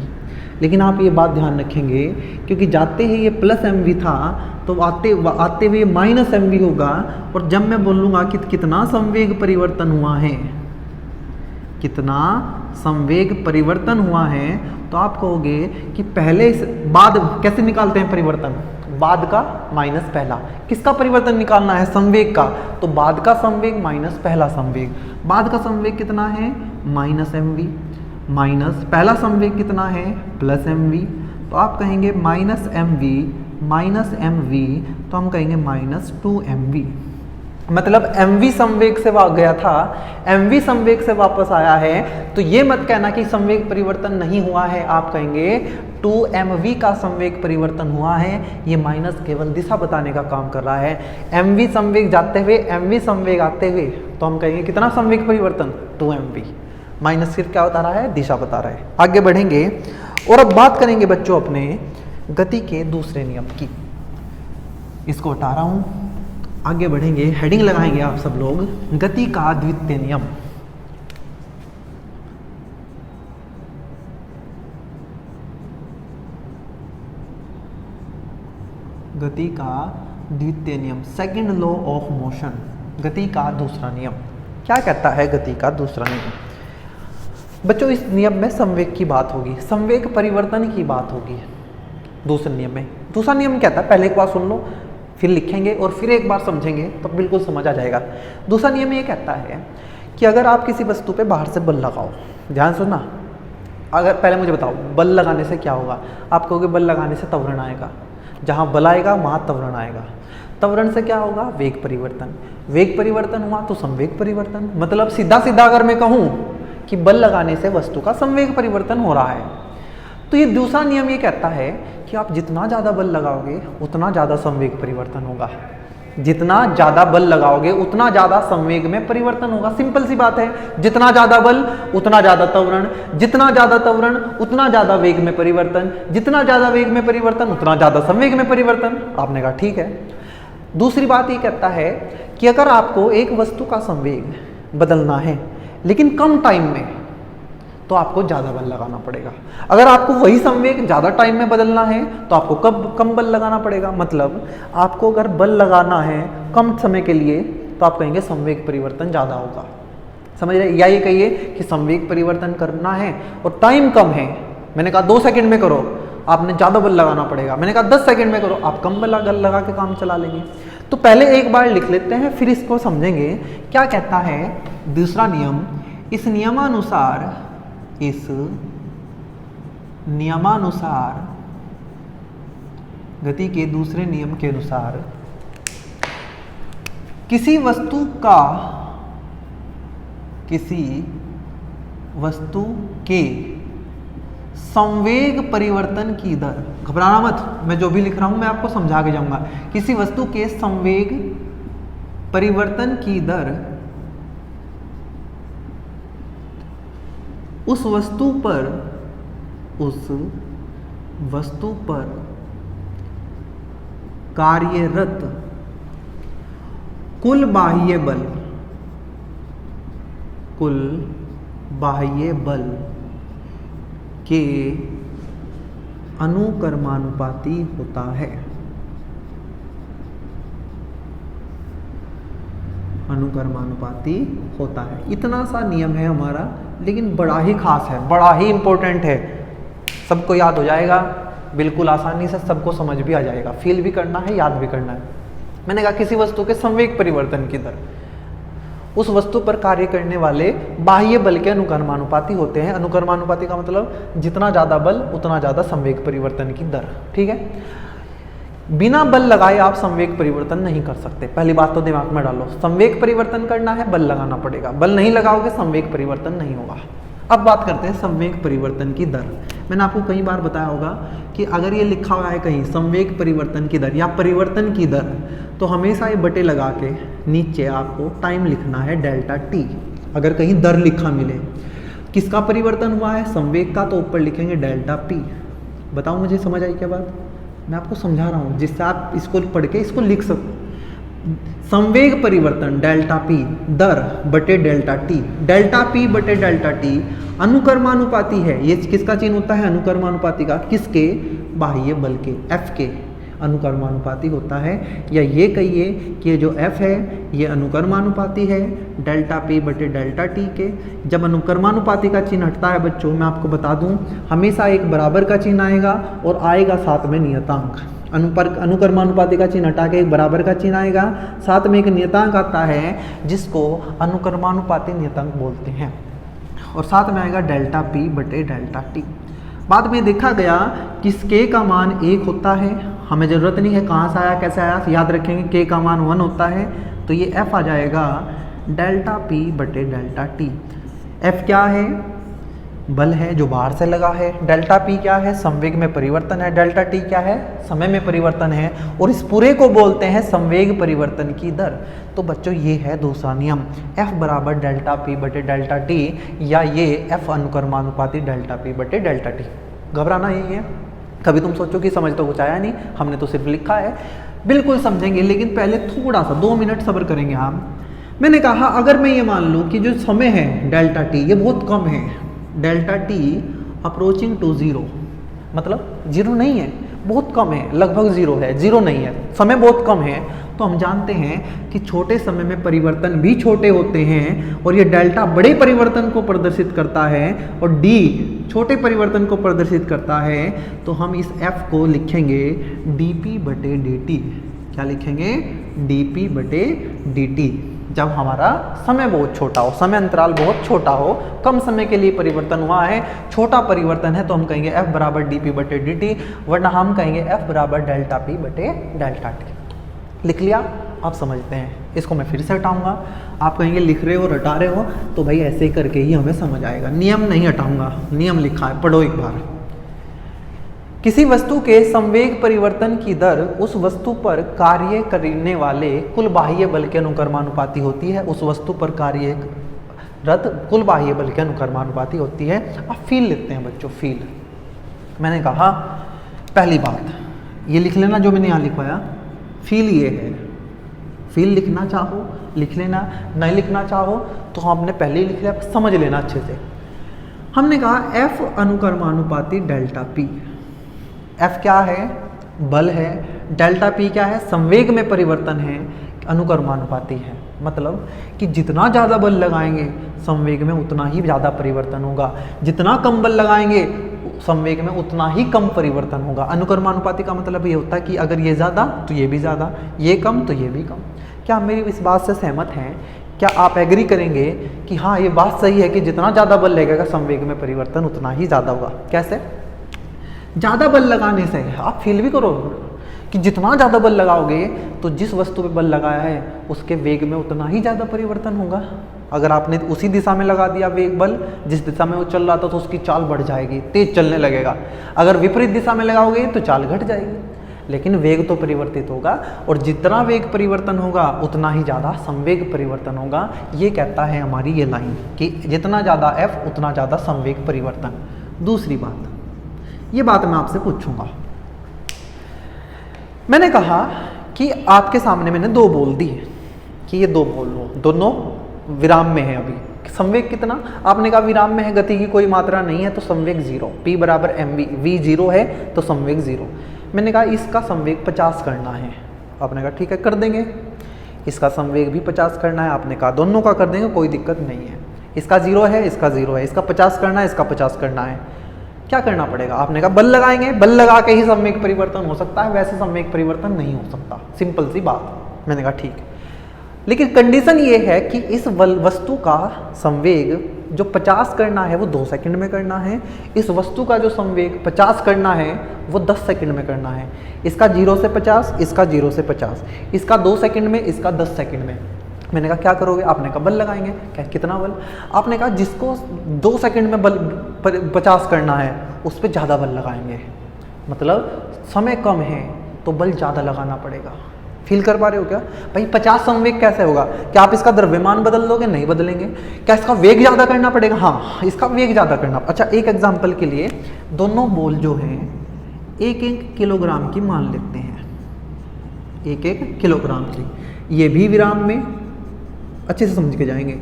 लेकिन आप ये बात ध्यान रखेंगे क्योंकि जाते ही ये प्लस mv था तो आते हुए माइनस mv होगा, और जब मैं बोलूँगा कि कितना संवेग परिवर्तन हुआ है, कितना संवेग परिवर्तन हुआ है, तो आप कहोगे कि पहले बाद कैसे निकालते हैं परिवर्तन, बाद का माइनस पहला। किसका परिवर्तन निकालना है? संवेग का। तो बाद का संवेग माइनस पहला संवेग, बाद का संवेग कितना है? माइनस mv, माइनस पहला संवेग कितना है? Plus mv। तो आप कहेंगे माइनस mv, तो हम कहेंगे माइनस 2mv। मतलब mv संवेग से गया था, mv संवेग से वापस आया है, तो ये मत कहना कि संवेग परिवर्तन नहीं हुआ है, आप कहेंगे 2mv का संवेग परिवर्तन हुआ है। ये माइनस केवल दिशा बताने का काम कर रहा है। mv संवेग जाते हुए mv संवेग आते हुए, तो हम कहेंगे कितना संवेग परिवर्तन? 2mv। माइनस सिर्फ क्या बता रहा है? दिशा बता रहा है। आगे बढ़ेंगे और अब बात करेंगे बच्चों अपने गति के दूसरे नियम की। इसको हटा रहा हूँ, आगे बढ़ेंगे, हेडिंग लगाएंगे आप सब लोग, गति का द्वितीय नियम। गति का द्वितीय नियम, सेकंड लॉ ऑफ मोशन, गति का दूसरा नियम। क्या कहता है गति का दूसरा नियम? बच्चों इस नियम में संवेग की बात होगी, संवेग परिवर्तन की बात होगी दूसरे नियम में। दूसरा नियम कहता है, पहले एक बार सुन लो फिर लिखेंगे और फिर एक बार समझेंगे तो बिल्कुल समझ आ जाएगा। दूसरा नियम ये कहता है कि अगर आप किसी वस्तु पे बाहर से बल लगाओ, ध्यान सुनना, अगर पहले मुझे बताओ बल लगाने से क्या होगा? आप कहोगे बल लगाने से त्वरण आएगा, जहाँ बल आएगा वहाँ त्वरण आएगा। त्वरण से क्या होगा? वेग परिवर्तन, वेग परिवर्तन हुआ तो संवेग परिवर्तन। मतलब सीधा सीधा अगर मैं कहूँ कि बल लगाने से वस्तु का संवेग परिवर्तन हो रहा है, तो ये दूसरा नियम ये कहता है कि आप जितना ज़्यादा बल लगाओगे उतना ज़्यादा संवेग परिवर्तन होगा, जितना ज़्यादा बल लगाओगे उतना ज़्यादा संवेग में परिवर्तन होगा। सिंपल सी बात है, जितना ज़्यादा बल उतना ज़्यादा त्वरण, जितना ज़्यादा त्वरण उतना ज़्यादा वेग में परिवर्तन, जितना ज़्यादा वेग में परिवर्तन उतना ज़्यादा संवेग में परिवर्तन। आपने कहा ठीक है। दूसरी बात ये कहता है कि अगर आपको एक वस्तु का संवेग बदलना है लेकिन कम टाइम में, तो आपको ज़्यादा बल लगाना पड़ेगा। अगर आपको वही संवेग ज़्यादा टाइम में बदलना है तो आपको कम बल लगाना पड़ेगा। मतलब आपको अगर बल लगाना है कम समय के लिए तो आप कहेंगे संवेग परिवर्तन ज़्यादा होगा, समझ रहे? या ये कहिए कि संवेग परिवर्तन करना है और टाइम कम है, मैंने कहा 2 सेकंड में करो, आपने ज़्यादा बल लगाना पड़ेगा। मैंने कहा 10 सेकंड में करो, आप कम बल लगा के काम चला लेंगे। तो पहले एक बार लिख लेते हैं फिर इसको समझेंगे। क्या कहता है दूसरा नियम? इस नियमानुसार गति के दूसरे नियम के अनुसार किसी वस्तु के संवेग परिवर्तन की दर, घबराना मत, मैं जो भी लिख रहा हूं मैं आपको समझा के जाऊंगा। किसी वस्तु के संवेग परिवर्तन की दर उस वस्तु पर कार्यरत कुल बाह्य बल के अनुक्रमानुपाती होता है। अनुक्रमानुपाती होता है। इतना सा नियम है हमारा, लेकिन बड़ा ही खास है, बड़ा ही इंपॉर्टेंट है, सबको याद हो जाएगा, बिल्कुल आसानी से सबको समझ भी आ जाएगा, फील भी करना है, याद भी करना है। मैंने कहा किसी वस्तु के संवेग परिवर्तन की दर उस वस्तु पर कार्य करने वाले बाह्य बल के अनुक्रमानुपाती होते हैं। अनुक्रमानुपाती का मतलब जितना ज़्यादा बल उतना ज़्यादा संवेग परिवर्तन की दर, ठीक है। बिना बल लगाए आप संवेग परिवर्तन नहीं कर सकते, पहली बात तो दिमाग में डालो। संवेग परिवर्तन करना है बल लगाना पड़ेगा, बल नहीं लगाओगे संवेग परिवर्तन नहीं होगा। अब बात करते हैं संवेग परिवर्तन की दर। मैंने आपको कई बार बताया होगा कि अगर ये लिखा हुआ है कहीं संवेग परिवर्तन की दर या परिवर्तन की दर, तो हमेशा ये बटे लगा के नीचे आपको टाइम लिखना है डेल्टा टी। अगर कहीं दर लिखा मिले किसका परिवर्तन हुआ है, संवेग का, तो ऊपर लिखेंगे डेल्टा पी। बताओ मुझे समझ आई क्या बात? मैं आपको समझा रहा हूँ जिससे आप इसको पढ़ के इसको लिख सको। संवेग परिवर्तन डेल्टा पी दर बटे डेल्टा टी, डेल्टा पी बटे डेल्टा टी अनुक्रमानुपाती है। ये किसका चिन्ह होता है? अनुक्रमानुपाती का। किसके? बाह्य बल के, एफ के अनुक्रमानुपाती होता है। या ये कहिए कि ये जो एफ है ये अनुक्रमानुपाती है डेल्टा पी बटे डेल्टा टी के। जब अनुक्रमानुपाती का चिन्ह हटता है बच्चों, मैं आपको बता दूं, हमेशा एक बराबर का चिन्ह आएगा और आएगा साथ में नियतांक। अनुक्रमानुपाती का चिन्ह हटा के एक बराबर का चिन्ह आएगा, साथ में एक नियतांक आता है जिसको अनुक्रमानुपाती नियतांक बोलते हैं, और साथ में आएगा डेल्टा पी बटे डेल्टा टी। बाद में देखा गया कि के का मान 1 होता है, हमें ज़रूरत नहीं है कहाँ से आया कैसे आया, याद रखेंगे के का मान 1 होता है, तो ये एफ आ जाएगा डेल्टा पी बटे डेल्टा टी। एफ क्या है? बल है जो बाहर से लगा है। डेल्टा पी क्या है? संवेग में परिवर्तन है। डेल्टा टी क्या है? समय में परिवर्तन है, और इस पूरे को बोलते हैं संवेग परिवर्तन की दर। तो बच्चों ये है दूसरा नियम, F बराबर डेल्टा पी बटे डेल्टा टी, या ये F अनुक्रमानुपाती डेल्टा पी बटे डेल्टा टी। घबराना यही है। कभी तुम सोचो कि समझ तो कुछ आया नहीं, हमने तो सिर्फ लिखा है। बिल्कुल समझेंगे, लेकिन पहले थोड़ा सा 2 मिनट सब्र करेंगे हम। मैंने कहा अगर मैं ये मान लूँ कि जो समय है डेल्टा टी ये बहुत कम है, delta T approaching to zero, मतलब जीरो नहीं है, बहुत कम है, लगभग जीरो है, जीरो नहीं है, समय बहुत कम है, तो हम जानते हैं कि छोटे समय में परिवर्तन भी छोटे होते हैं, और ये डेल्टा बड़े परिवर्तन को प्रदर्शित करता है और डी छोटे परिवर्तन को प्रदर्शित करता है। तो हम इस एफ को लिखेंगे dp बटे dt। क्या लिखेंगे? dp बटे dt। जब हमारा समय बहुत छोटा हो, समय अंतराल बहुत छोटा हो, कम समय के लिए परिवर्तन हुआ है, छोटा परिवर्तन है, तो हम कहेंगे f बराबर dp बटे dt, वरना हम कहेंगे f बराबर डेल्टा p बटे डेल्टा t। लिख लिया? आप समझते हैं। इसको मैं फिर से हटाऊंगा, आप कहेंगे लिख रहे हो रटा रहे हो, तो भाई ऐसे करके ही हमें समझ आएगा। नियम नहीं हटाऊंगा, नियम लिखा है, पढ़ो एक बार। किसी वस्तु के संवेग परिवर्तन की दर उस वस्तु पर कार्य करने वाले कुल बाह्य बल के अनुक्रमानुपाती होती है। उस वस्तु पर कार्यरत कुल बाह्य बल के अनुक्रमानुपाती होती है। अब फील लेते हैं बच्चों, फील। मैंने कहा पहली बात ये लिख लेना जो मैंने यहाँ लिखवाया, फील ये है। फील लिखना चाहो लिख लेना, नहीं लिखना चाहो तो हमने पहले ही लिख लिया, समझ लेना अच्छे से। हमने कहा एफ अनुक्रमानुपाती डेल्टा पी। एफ क्या है? बल है। डेल्टा पी क्या है? संवेग में परिवर्तन है, अनुक्रमानुपाती है। मतलब कि जितना ज़्यादा बल लगाएंगे संवेग में उतना ही ज़्यादा परिवर्तन होगा, जितना कम बल लगाएंगे संवेग में उतना ही कम परिवर्तन होगा। अनुक्रमानुपाती का मतलब ये होता है कि अगर ये ज़्यादा तो ये भी ज़्यादा, ये कम तो ये भी कम। क्या मेरी इस बात से सहमत हैं? क्या आप एग्री करेंगे कि हाँ ये बात सही है कि जितना ज़्यादा बल लगेगा संवेग में परिवर्तन उतना ही ज़्यादा होगा? कैसे? ज़्यादा बल लगाने से आप फील भी करो कि जितना ज़्यादा बल लगाओगे तो जिस वस्तु पे बल लगाया है उसके वेग में उतना ही ज़्यादा परिवर्तन होगा। अगर आपने उसी दिशा में लगा दिया वेग बल जिस दिशा में वो चल रहा था तो उसकी चाल बढ़ जाएगी, तेज चलने लगेगा। अगर विपरीत दिशा में लगाओगे तो चाल घट जाएगी, लेकिन वेग तो परिवर्तित होगा, और जितना वेग परिवर्तन होगा उतना ही ज़्यादा संवेग परिवर्तन होगा। ये कहता है हमारी ये लाइन कि जितना ज़्यादा f उतना ज़्यादा संवेग परिवर्तन। दूसरी बात, ये बात मैं आपसे पूछूंगा। मैंने कहा कि आपके सामने मैंने 2 बोल दी कि ये 2 बोल लो, दोनों विराम में है। अभी संवेग कितना? आपने कहा विराम में है, गति की कोई मात्रा नहीं है, तो संवेग 0, p बराबर mv, v 0 है तो संवेग 0। मैंने कहा इसका संवेग 50 करना है। आपने कहा ठीक है कर देंगे। इसका संवेग भी 50 करना है। आपने कहा दोनों का कर देंगे, कोई दिक्कत नहीं है। इसका 0 है, इसका 0 है, इसका 50 करना है, इसका 50 करना है। क्या करना पड़ेगा? आपने कहा बल लगाएंगे, बल लगा के ही संवेग परिवर्तन हो सकता है, वैसे संवेग परिवर्तन नहीं हो सकता। सिंपल सी बात। मैंने कहा ठीक है, लेकिन कंडीशन ये है कि इस वस्तु का संवेग जो 50 करना है वो 2 सेकंड में करना है, इस वस्तु का जो संवेग 50 करना है वो 10 सेकंड में करना है। इसका 0 से 50, इसका 0 से 50, इसका 2 सेकंड में, इसका 10 सेकंड में। मैंने कहा क्या करोगे? आपने कहा बल लगाएंगे। क्या कितना बल? आपने कहा जिसको 2 सेकंड में बल 50 करना है उस पर ज़्यादा बल लगाएंगे, मतलब समय कम है तो बल ज़्यादा लगाना पड़ेगा। फील कर पा रहे हो क्या भाई? 50 संवेग कैसे होगा? क्या आप इसका द्रव्यमान बदल दोगे? नहीं बदलेंगे। क्या इसका वेग ज़्यादा करना पड़ेगा? हाँ, इसका वेग ज़्यादा करना। अच्छा, एक एग्जाम्पल के लिए दोनों बॉल जो हैं 1-1 किलोग्राम की मान लेते हैं, 1-1 किलोग्राम की। ये भी विराम में, अच्छे से समझ के जाएंगे,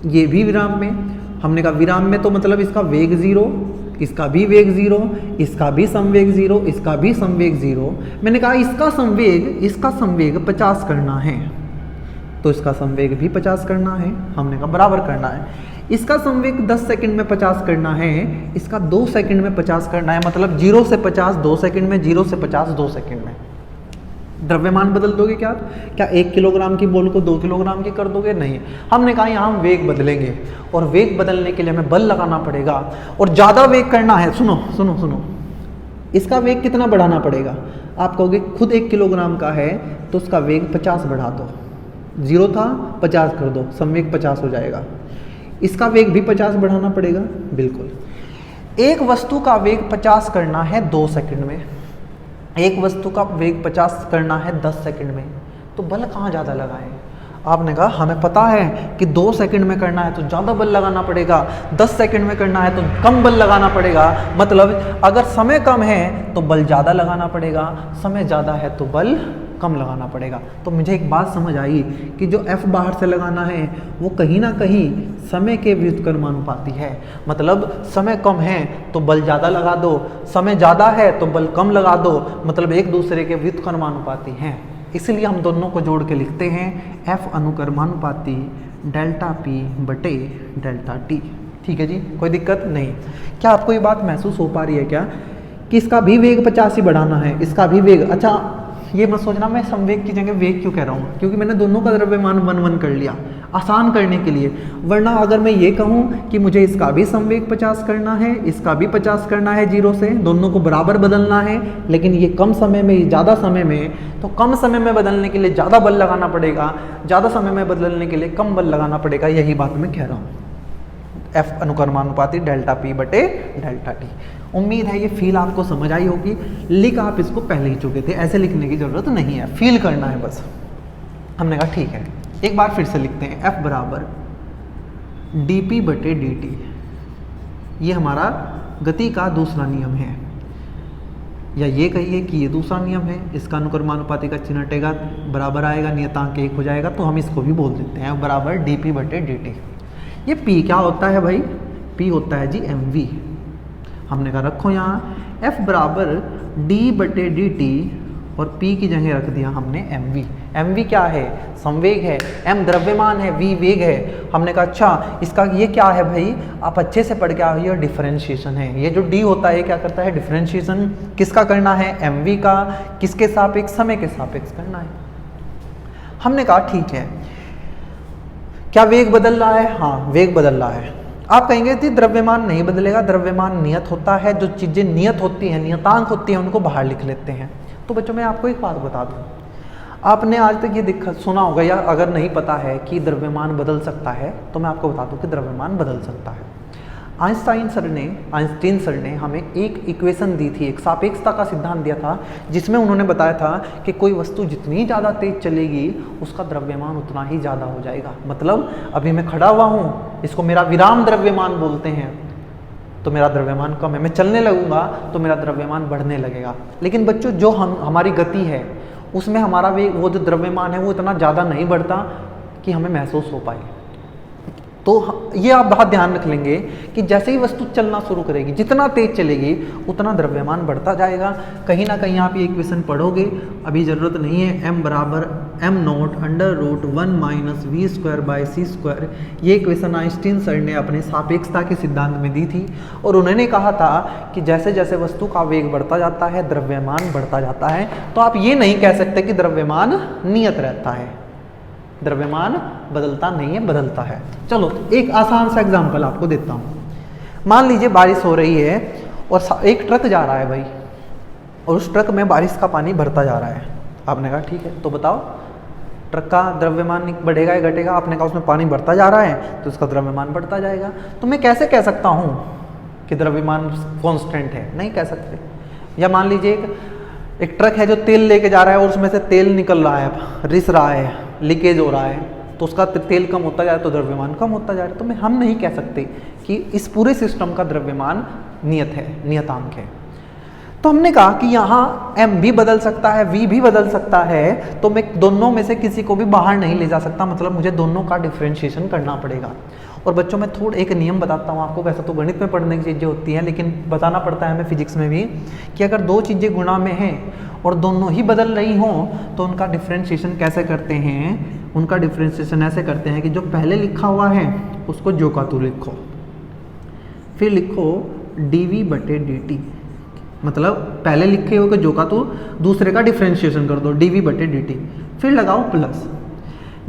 ये भी विराम में। हमने कहा विराम में तो मतलब इसका वेग 0, इसका भी वेग 0, इसका भी संवेग 0, इसका भी संवेग 0। मैंने कहा इसका संवेग 50 करना है तो इसका संवेग भी 50 करना है। हमने कहा बराबर करना है। इसका संवेग 10 सेकंड में 50 करना है, इसका 2 सेकंड में 50 करना है, मतलब 0 से 50 2 सेकंड में, 0 से 50 2 सेकंड में। द्रव्यमान बदल दोगे क्या? क्या 1 किलोग्राम की बॉल को 2 किलोग्राम की कर दोगे? नहीं। हमने कहा यहाँ हम वेग बदलेंगे, और वेग बदलने के लिए हमें बल लगाना पड़ेगा, और ज़्यादा वेग करना है। सुनो सुनो सुनो, इसका वेग कितना बढ़ाना पड़ेगा? आप कहोगे खुद 1 किलोग्राम का है तो उसका वेग 50 बढ़ा दो, 0 था 50 कर दो, संवेग 50 हो जाएगा। इसका वेग भी 50 बढ़ाना पड़ेगा। बिल्कुल। एक वस्तु का वेग 50 करना है 2 सेकंड में, एक वस्तु का वेग 50 करना है 10 सेकंड में, तो बल कहाँ ज़्यादा लगाएं? आपने कहा हमें पता है कि 2 सेकंड में करना है तो ज़्यादा बल लगाना पड़ेगा, 10 सेकंड में करना है तो कम बल लगाना पड़ेगा। मतलब अगर समय कम है तो बल ज़्यादा लगाना पड़ेगा, समय ज़्यादा है तो बल कम लगाना पड़ेगा। तो मुझे एक बात समझ आई कि जो F बाहर से लगाना है वो कहीं ना कहीं समय के व्युत्क्रमानुपाती है। मतलब समय कम है तो बल ज़्यादा लगा दो, समय ज़्यादा है तो बल कम लगा दो, मतलब एक दूसरे के व्युत्क्रमानुपाती हैं। इसलिए हम दोनों को जोड़ के लिखते हैं F अनुक्रमानुपाती डेल्टा P बटे डेल्टा T। ठीक है जी, कोई दिक्कत नहीं। क्या आपको ये बात महसूस हो पा रही है क्या कि इसका भी वेग 50 ही बढ़ाना है, इसका भी वेग। अच्छा, ये मत सोचना मैं संवेग की जगह वेग क्यों कह रहा हूँ, क्योंकि मैंने दोनों का द्रव्यमान 1-1 कर लिया आसान करने के लिए। वरना अगर मैं ये कहूँ कि मुझे इसका भी संवेग 50 करना है, इसका भी 50 करना है 0 से, दोनों को बराबर बदलना है, लेकिन ये कम समय में, ये ज़्यादा समय में, तो कम समय में बदलने के लिए ज़्यादा बल लगाना पड़ेगा, ज़्यादा समय में बदलने के लिए कम बल लगाना पड़ेगा। यही बात मैं कह रहा हूँ, F अनुक्रमानुपाती डेल्टा P बटे डेल्टा T। उम्मीद है ये फील आपको समझ आई होगी। लिख आप इसको पहले ही चुके थे, ऐसे लिखने की जरूरत नहीं है, फील करना है बस। हमने कहा ठीक है, एक बार फिर से लिखते हैं F बराबर dP बटे dt। ये हमारा गति का दूसरा नियम है, या ये कहिए कि ये दूसरा नियम है। इसका अनुक्रमानुपाती का चिन्ह हटेगा, बराबर आएगा, नियतांक 1 हो जाएगा, तो हम इसको भी बोल देते हैं F बराबर dP बटे dt। ये P क्या होता है भाई? P होता है जी mv। हमने कहा रखो यहाँ F बराबर d बटे dt, और P की जगह रख दिया हमने mv। mv क्या है? संवेग है, m द्रव्यमान है, v वेग है। हमने कहा अच्छा इसका ये क्या है भाई? आप अच्छे से पढ़ के आओ, ये डिफरेंशिएशन है। ये जो d होता है क्या करता है? डिफरेंशिएशन। किसका करना है? mv का। किसके सापेक्ष? समय के सापेक्ष करना है। हमने कहा ठीक है, क्या वेग बदल रहा है? हाँ, वेग बदल रहा है। आप कहेंगे कि द्रव्यमान नहीं बदलेगा, द्रव्यमान नियत होता है। जो चीज़ें नियत होती हैं, नियतांक होती हैं, उनको बाहर लिख लेते हैं। तो बच्चों मैं आपको एक बात बता दूं, आपने आज तक ये सुना होगा, या अगर नहीं पता है कि द्रव्यमान बदल सकता है, तो मैं आपको बता दूं कि द्रव्यमान बदल सकता है। आइंस्टाइन सर ने हमें एक इक्वेशन दी थी, एक सापेक्षता का सिद्धांत दिया था, जिसमें उन्होंने बताया था कि कोई वस्तु जितनी ज़्यादा तेज चलेगी उसका द्रव्यमान उतना ही ज़्यादा हो जाएगा। मतलब अभी मैं खड़ा हुआ हूँ, इसको मेरा विराम द्रव्यमान बोलते हैं, तो मेरा द्रव्यमान कम है। मैं चलने लगूंगा तो मेरा द्रव्यमान बढ़ने लगेगा। लेकिन बच्चों जो हमारी गति है उसमें हमारा वो जो द्रव्यमान है वो इतना ज़्यादा नहीं बढ़ता कि हमें महसूस हो पाए। तो ये आप बहुत ध्यान रख लेंगे कि जैसे ही वस्तु चलना शुरू करेगी, जितना तेज चलेगी उतना द्रव्यमान बढ़ता जाएगा। कहीं ना कहीं आप ये इक्वेशन पढ़ोगे, अभी ज़रूरत नहीं है। m बराबर m naught under root 1 minus V square by C square, ये इक्वेशन आइंस्टीन सर ने अपने सापेक्षता के सिद्धांत में दी थी। और उन्होंने कहा था कि जैसे जैसे वस्तु का वेग बढ़ता जाता है द्रव्यमान बढ़ता जाता है। तो आप ये नहीं कह सकते कि द्रव्यमान नियत रहता है, द्रव्यमान बदलता नहीं है, बदलता है। चलो एक आसान सा एग्जांपल आपको देता हूँ। मान लीजिए बारिश हो रही है और एक ट्रक जा रहा है भाई, और उस ट्रक में बारिश का पानी भरता जा रहा है। आपने कहा ठीक है, तो बताओ ट्रक का द्रव्यमान बढ़ेगा या घटेगा? आपने कहा उसमें पानी बढ़ता जा रहा है तो उसका द्रव्यमान बढ़ता जाएगा। तो मैं कैसे कह सकता हूँ कि द्रव्यमान कॉन्स्टेंट है? नहीं कह सकते। या मान लीजिए एक ट्रक है जो तेल लेके जा रहा है और उसमें से तेल निकल रहा है, रिस रहा है, लीकेज हो रहा है, तो उसका तेल कम होता जा रहा है तो द्रव्यमान कम होता जा रहा है। तो हम नहीं कह सकते कि इस पूरे सिस्टम का द्रव्यमान नियत है, नियतांक है। तो हमने कहा कि यहाँ m भी बदल सकता है, v भी बदल सकता है, तो मैं दोनों में से किसी को भी बाहर नहीं ले जा सकता, मतलब मुझे दोनों का डिफरेंशिएशन करना पड़ेगा। और बच्चों मैं थोड़ा एक नियम बताता हूँ आपको, वैसे तो गणित में पढ़ने की चीज़ें होती हैं लेकिन बताना पड़ता है हमें फिजिक्स में भी, कि अगर दो चीज़ें गुणा में हैं और दोनों ही बदल रही हों तो उनका डिफरेंशिएशन कैसे करते हैं? उनका डिफरेंशिएशन ऐसे करते हैं कि जो पहले लिखा हुआ है उसको जो का तू लिखो, फिर लिखो dv/dt, मतलब पहले लिखे हुए जो का तू दूसरे का डिफरेंशिएशन कर दो dv/dt, फिर लगाओ प्लस।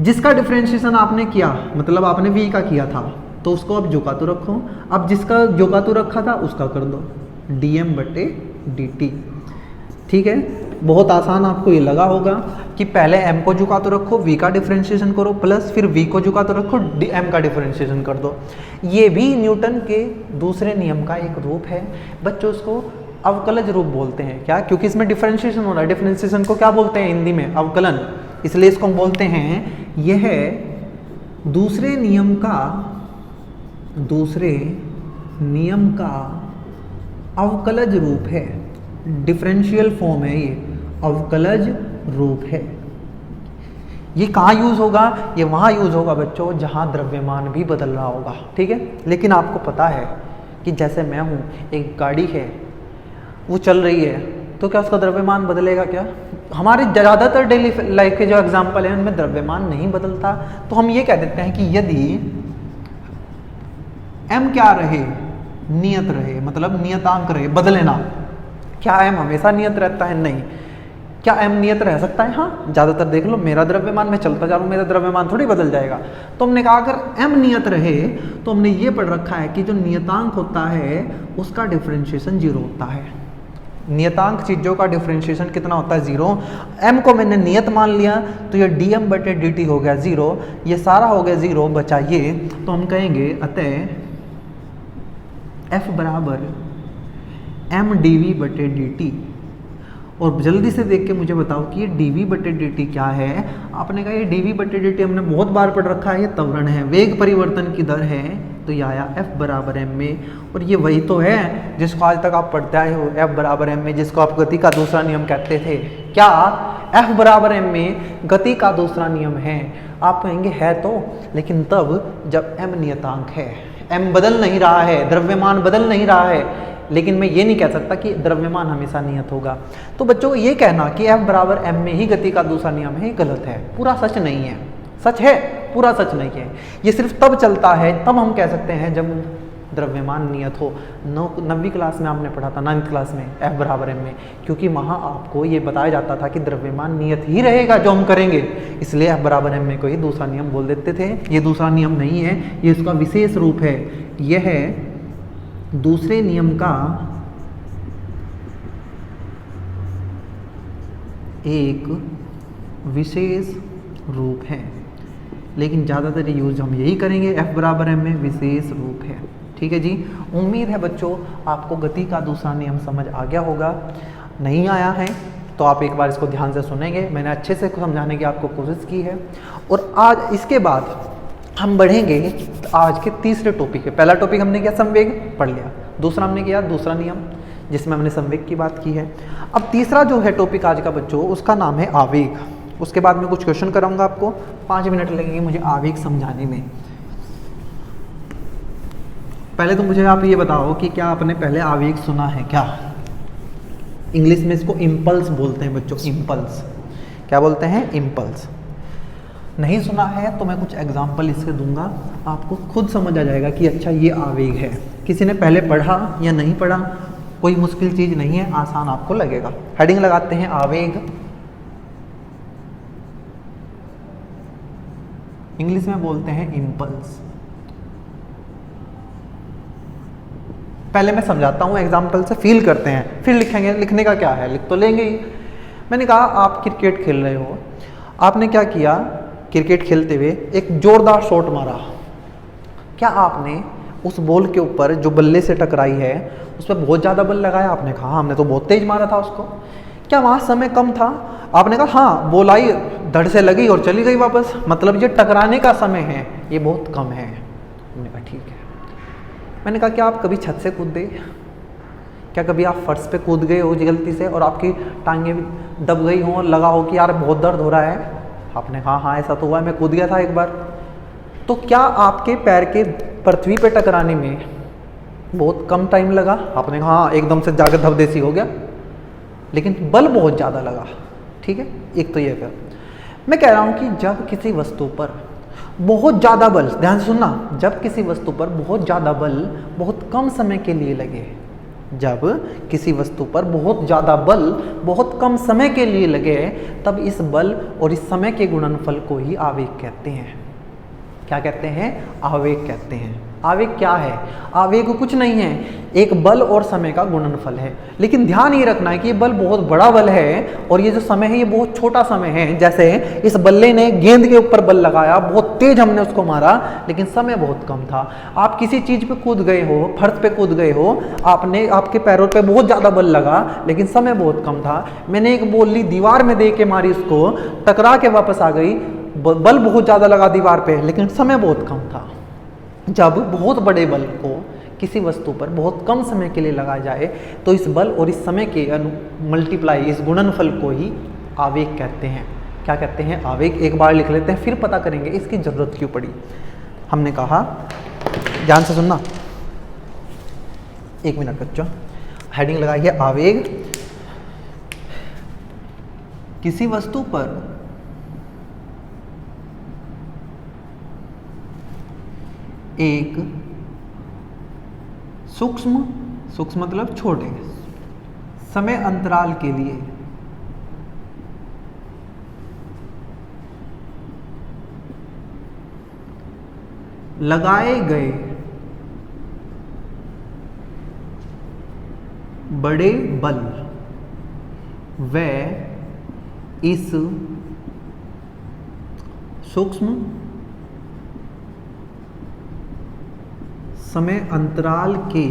जिसका डिफरेंशिएशन आपने किया, मतलब आपने v का किया था तो उसको अब जो का तू रखो, अब जिसका जो का तू रखा था उसका कर दो dm/dt। ठीक है, बहुत आसान आपको ये लगा होगा कि पहले m को जो का तू रखो, v का डिफरेंशिएशन करो, प्लस फिर v को जो का तू रखो, m का डिफरेंशिएशन कर दो। ये भी न्यूटन के दूसरे नियम का एक रूप है बच्चों, इसको अवकलज रूप बोलते हैं। क्या? क्योंकि इसमें डिफरेंशिएशन हो रहा है। डिफरेंशिएशन को क्या बोलते हैं हिंदी में? अवकलन। इसलिए इसको हम बोलते हैं यह दूसरे नियम का अवकलज रूप है, डिफरेंशियल फॉर्म है, ये अवकलज रूप है। ये कहाँ यूज होगा? ये वहाँ यूज होगा बच्चों जहाँ द्रव्यमान भी बदल रहा होगा। ठीक है, लेकिन आपको पता है कि जैसे मैं हूँ, एक गाड़ी है वो चल रही है, तो क्या उसका द्रव्यमान बदलेगा क्या? हमारे ज़्यादातर डेली लाइफ के जो एग्जाम्पल हैं उनमें द्रव्यमान नहीं बदलता। तो हम ये कह देते हैं कि यदि m क्या रहे? नियत रहे, मतलब नियतांक रहे, बदले ना। क्या m हमेशा नियत रहता है? नहीं। क्या m नियत रह सकता है? हाँ, ज़्यादातर देख लो, मेरा द्रव्यमान मैं चलता जा रहा हूँ, मेरा द्रव्यमान थोड़ी बदल जाएगा। तो हमने कहा अगर m नियत रहे तो हमने ये पढ़ रखा है कि जो नियतांक होता है उसका डिफरेंशिएशन 0 होता है। नियतांक चीज़ों का डिफरेंशिएशन कितना होता है? 0। m को मैंने नियत मान लिया तो ये dm/dt हो गया 0, ये सारा हो गया 0, बचा ये। तो हम कहेंगे अतः f बराबर m dv/dt। और जल्दी से देख के मुझे बताओ कि ये dv/dt क्या है? आपने कहा ये dv/dt हमने बहुत बार पढ़ रखा है, ये त्वरण है, वेग परिवर्तन की दर है। तो ये आया f बराबर m में, और ये वही तो है जिसको आज तक आप पढ़ते आए हो, f बराबर m में, जिसको आप गति का दूसरा नियम कहते थे। क्या f बराबर m में गति का दूसरा नियम है? आप कहेंगे है तो, लेकिन तब जब m नियतांक है, m बदल नहीं रहा है, द्रव्यमान बदल नहीं रहा है। लेकिन मैं ये नहीं कह सकता कि द्रव्यमान हमेशा नियत होगा। तो बच्चों ये कहना कि f बराबर m में ही गति का दूसरा नियम है, ये गलत है, पूरा सच नहीं है। सच है, पूरा सच नहीं है। ये सिर्फ तब चलता है, तब हम कह सकते हैं जब द्रव्यमान नियत हो। 9वीं क्लास में आपने पढ़ा था, 9th क्लास में, f बराबर m में, क्योंकि वहाँ आपको ये बताया जाता था कि द्रव्यमान नियत ही रहेगा जो हम करेंगे, इसलिए f बराबर m में कोई दूसरा नियम बोल देते थे। ये दूसरा नियम नहीं है, ये इसका विशेष रूप है। यह है दूसरे नियम का एक विशेष रूप है, लेकिन ज़्यादातर यूज हम यही करेंगे, f बराबर m में विशेष रूप है। ठीक है जी, उम्मीद है बच्चों आपको गति का दूसरा नियम समझ आ गया होगा। नहीं आया है तो आप एक बार इसको ध्यान से सुनेंगे, मैंने अच्छे से समझाने की आपको कोशिश की है। और आज इसके बाद हम बढ़ेंगे आज के तीसरे टॉपिक पे। पहला टॉपिक हमने किया संवेग, पढ़ लिया। दूसरा हमने किया दूसरा नियम, जिसमें हमने संवेग की बात की है। अब तीसरा जो है टॉपिक आज का बच्चों, उसका नाम है आवेग। उसके बाद मैं कुछ क्वेश्चन कराऊंगा आपको, 5 मिनट लगेंगे मुझे आवेग समझाने में। पहले तो मुझे आप ये बताओ कि क्या आपने पहले आवेग सुना है क्या? इंग्लिश में इसको इम्पल्स बोलते हैं बच्चों, इम्पल्स। क्या बोलते हैं? इम्पल्स। नहीं सुना है तो मैं कुछ एग्जाम्पल इसके दूंगा, आपको खुद समझ आ जाएगा कि अच्छा ये आवेग है। किसी ने पहले पढ़ा या नहीं पढ़ा, कोई मुश्किल चीज़ नहीं है, आसान आपको लगेगा। हेडिंग लगाते हैं आवेग, इंग्लिश में बोलते हैं इम्पल्स। पहले मैं समझाता हूँ एग्जाम्पल से, फील करते हैं, फिर लिखेंगे। लिखने का क्या है, लिख तो लेंगे ही। मैंने कहा आप क्रिकेट खेल रहे हो, आपने क्या किया, क्रिकेट खेलते हुए एक जोरदार शॉट मारा। क्या आपने उस बॉल के ऊपर जो बल्ले से टकराई है उस पर बहुत ज़्यादा बल लगाया? आपने कहा हमने तो बहुत तेज मारा था उसको। क्या वहाँ समय कम था? आपने कहा हाँ, बॉल आई, धड़ से लगी और चली गई वापस, मतलब ये टकराने का समय है ये बहुत कम है। हमने कहा ठीक है। मैंने कहा क्या आप कभी छत से कूदे? क्या कभी आप फर्श पे कूद गए हो गलती से और आपकी टांगें भी दब गई हों और लगा हो कि यार बहुत दर्द हो रहा है? आपने कहा हाँ ऐसा तो हुआ है, मैं कूद गया था एक बार। तो क्या आपके पैर के पृथ्वी पे टकराने में बहुत कम टाइम लगा? आपने कहा हाँ, एकदम से जाकर धबदेसी हो गया, लेकिन बल बहुत ज़्यादा लगा। ठीक है, एक तो ये कर। मैं कह रहा हूँ कि जब किसी वस्तु पर बहुत ज़्यादा बल, ध्यान से सुनना, जब किसी वस्तु पर बहुत ज़्यादा बल बहुत कम समय के लिए लगे, जब किसी वस्तु पर बहुत ज़्यादा बल बहुत कम समय के लिए लगे, तब इस बल और इस समय के गुणनफल को ही आवेग कहते हैं। क्या कहते हैं? आवेग कहते हैं। आवेग क्या है? आवेग कुछ नहीं है, एक बल और समय का गुणनफल है। लेकिन ध्यान ये रखना है कि ये बल बहुत बड़ा बल है और ये जो समय है ये बहुत छोटा समय है। जैसे इस बल्ले ने गेंद के ऊपर बल लगाया, बहुत तेज हमने उसको मारा, लेकिन समय बहुत कम था। आप किसी चीज पे कूद गए हो, फर्श पे कूद गए हो, आपने आपके पैरों पे बहुत ज्यादा बल लगा, लेकिन समय बहुत कम था। मैंने एक बॉल ली, दीवार में दे के मारी, उसको टकरा के वापस आ गई, बल बहुत ज्यादा लगा दीवार पे, लेकिन समय बहुत कम था। जब बहुत बड़े बल को किसी वस्तु पर बहुत कम समय के लिए लगाया जाए तो इस बल और इस समय के मल्टीप्लाई, इस गुणनफल को ही आवेग कहते हैं। क्या कहते हैं? आवेग। एक बार लिख लेते हैं, फिर पता करेंगे इसकी जरूरत क्यों पड़ी। हमने कहा, ध्यान से सुनना, एक मिनट बच्चों, हेडिंग लगाइए आवेग। किसी वस्तु पर एक सूक्ष्म मतलब छोटे समय अंतराल के लिए लगाए गए बड़े बल व इस सूक्ष्म समय अंतराल के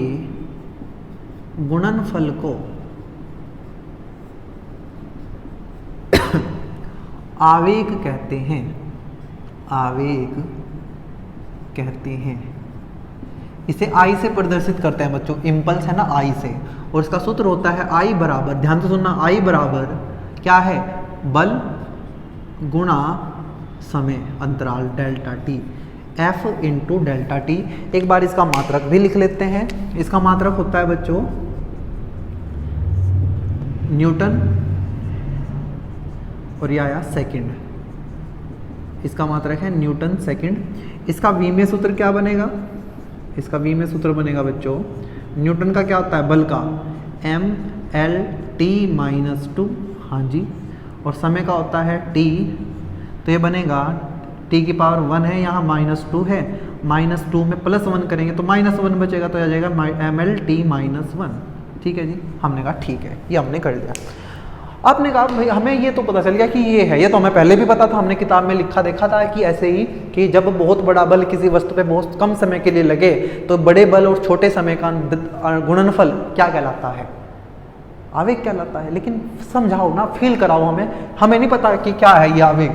गुणनफल को आवेग कहते हैं। आवेग कहते हैं। इसे आई से प्रदर्शित करते हैं बच्चों, इम्पल्स है ना आई से, और इसका सूत्र होता है आई बराबर, ध्यान से सुनना, आई बराबर क्या है? बल गुणा समय अंतराल delta T, F into delta T. एक बार इसका मात्रक भी लिख लेते हैं। इसका मात्रक होता है बच्चों न्यूटन, और यह आया सेकंड। इसका मात्रक है न्यूटन सेकंड। इसका वी में सूत्र क्या बनेगा? इसका वी में सूत्र बनेगा बच्चों, न्यूटन का क्या होता है? बल का mL/t-2, हाँ जी, और समय का होता है t, तो ये बनेगा t की पावर 1 है, यहाँ -2 है, -2 में +1 करेंगे तो -1 बचेगा, तो आ जाएगा mL/t-1। ठीक है जी, हमने कहा ठीक है, ये हमने कर लिया। आपने कहा भाई हमें ये तो पता चल गया कि ये है, ये तो हमें पहले भी पता था, हमने किताब में लिखा देखा था कि ऐसे ही कि जब बहुत बड़ा बल किसी वस्तु पे बहुत कम समय के लिए लगे तो बड़े बल और छोटे समय का गुणनफल क्या कहलाता है? आवेग कहलाता है। लेकिन समझाओ ना, फील कराओ हमें नहीं पता कि क्या है ये आवेग।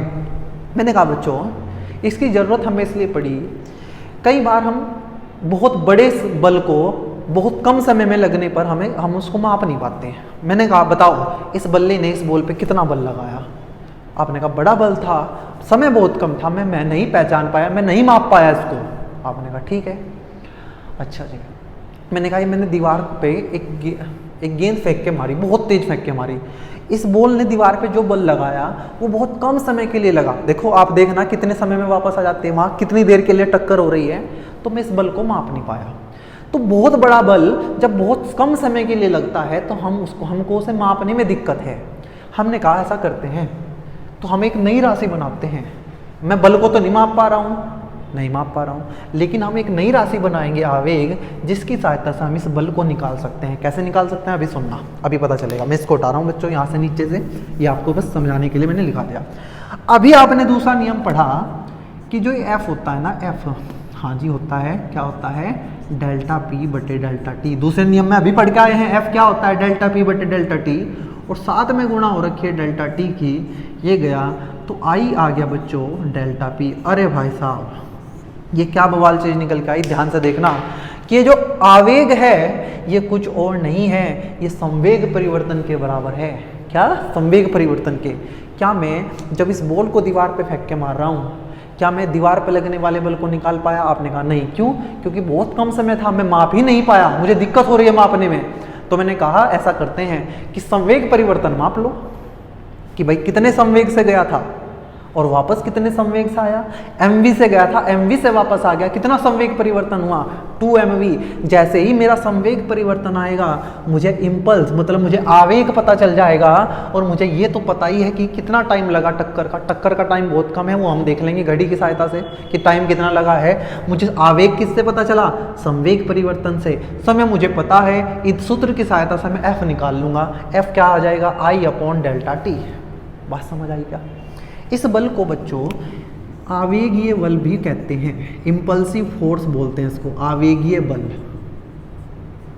मैंने कहा बच्चों इसकी ज़रूरत हमें इसलिए पड़ी, कई बार हम बहुत बड़े बल को बहुत कम समय में लगने पर हम उसको माप नहीं पाते हैं। मैंने कहा बताओ इस बल्ले ने इस बॉल पे कितना बल लगाया? आपने कहा बड़ा बल था, समय बहुत कम था, मैं नहीं पहचान पाया, मैं नहीं माप पाया इसको। आपने कहा ठीक है। अच्छा जी, मैंने कहा मैंने दीवार पे एक गेंद फेंक के मारी, बहुत तेज फेंक के मारी। इस बॉल ने दीवार पे जो बल लगाया वो बहुत कम समय के लिए लगा। देखो आप देखना कितने समय में वापस आ जाते हैं, वहाँ कितनी देर के लिए टक्कर हो रही है, तो मैं इस बल को माप नहीं पाया। तो बहुत बड़ा बल जब बहुत कम समय के लिए लगता है तो हमको उसे मापने में दिक्कत है। हमने कहा ऐसा करते हैं तो हम एक नई राशि बनाते हैं। मैं बल को तो नहीं माप पा रहा हूँ, नहीं माप पा रहा हूँ, लेकिन हम एक नई राशि बनाएंगे आवेग, जिसकी सहायता से हम इस बल को निकाल सकते हैं। कैसे निकाल सकते हैं अभी सुनना, अभी पता चलेगा। मैं इसको हटा रहा हूँ बच्चों यहाँ से नीचे से, ये आपको बस समझाने के लिए मैंने लिखा दिया। अभी आपने दूसरा नियम पढ़ा कि जो एफ होता है ना, एफ, हाँ जी होता है, क्या होता है, डेल्टा पी बटे डेल्टा टी। दूसरे नियम में अभी पढ़ के आए हैं, एफ क्या होता है, डेल्टा पी बटे डेल्टा टी, और साथ में गुणा हो रखी है डेल्टा टी की, ये गया तो आई आ गया बच्चों डेल्टा पी। अरे भाई साहब ये क्या बवाल चीज निकल के आई, ध्यान से देखना कि ये जो आवेग है ये कुछ और नहीं है, ये संवेग परिवर्तन के बराबर है। क्या, संवेग परिवर्तन के। क्या मैं जब इस बॉल को दीवार पे फेंक के मार रहा हूँ, क्या मैं दीवार पे लगने वाले बल को निकाल पाया? आपने कहा नहीं। क्यों? क्योंकि बहुत कम समय था, मैं माप ही नहीं पाया, मुझे दिक्कत हो रही है मापने में। तो मैंने कहा ऐसा करते हैं कि संवेग परिवर्तन माप लो कि भाई कितने संवेग से गया था और वापस कितने संवेग से आया। mv से गया था, mv से वापस आ गया, कितना संवेग परिवर्तन हुआ, 2 mv। जैसे ही मेरा संवेग परिवर्तन आएगा मुझे इम्पल्स मतलब मुझे आवेग पता चल जाएगा, और मुझे ये तो पता ही है कि कितना टाइम लगा टक्कर का टाइम बहुत कम है, वो हम देख लेंगे घड़ी की सहायता से कि टाइम कितना लगा है। मुझे आवेग किससे पता चला? संवेग परिवर्तन से। समय मुझे पता है, इस सूत्र की सहायता से मैं f निकाल लूंगा। f क्या आ जाएगा? I/डेल्टा टी। बात समझ आई क्या? इस बल को बच्चों आवेगीय बल भी कहते हैं, इम्पल्सिव फोर्स बोलते हैं इसको, आवेगीय बल।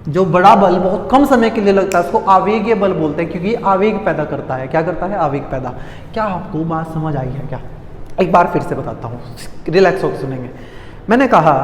जो बड़ा बल बहुत कम समय के लिए लगता है उसको आवेगीय बल बोलते हैं, क्योंकि ये आवेग पैदा करता है। क्या करता है? आवेग पैदा। क्या आपको बात समझ आई है क्या? एक बार फिर से बताता हूँ, रिलैक्स होकर सुनेंगे। मैंने कहा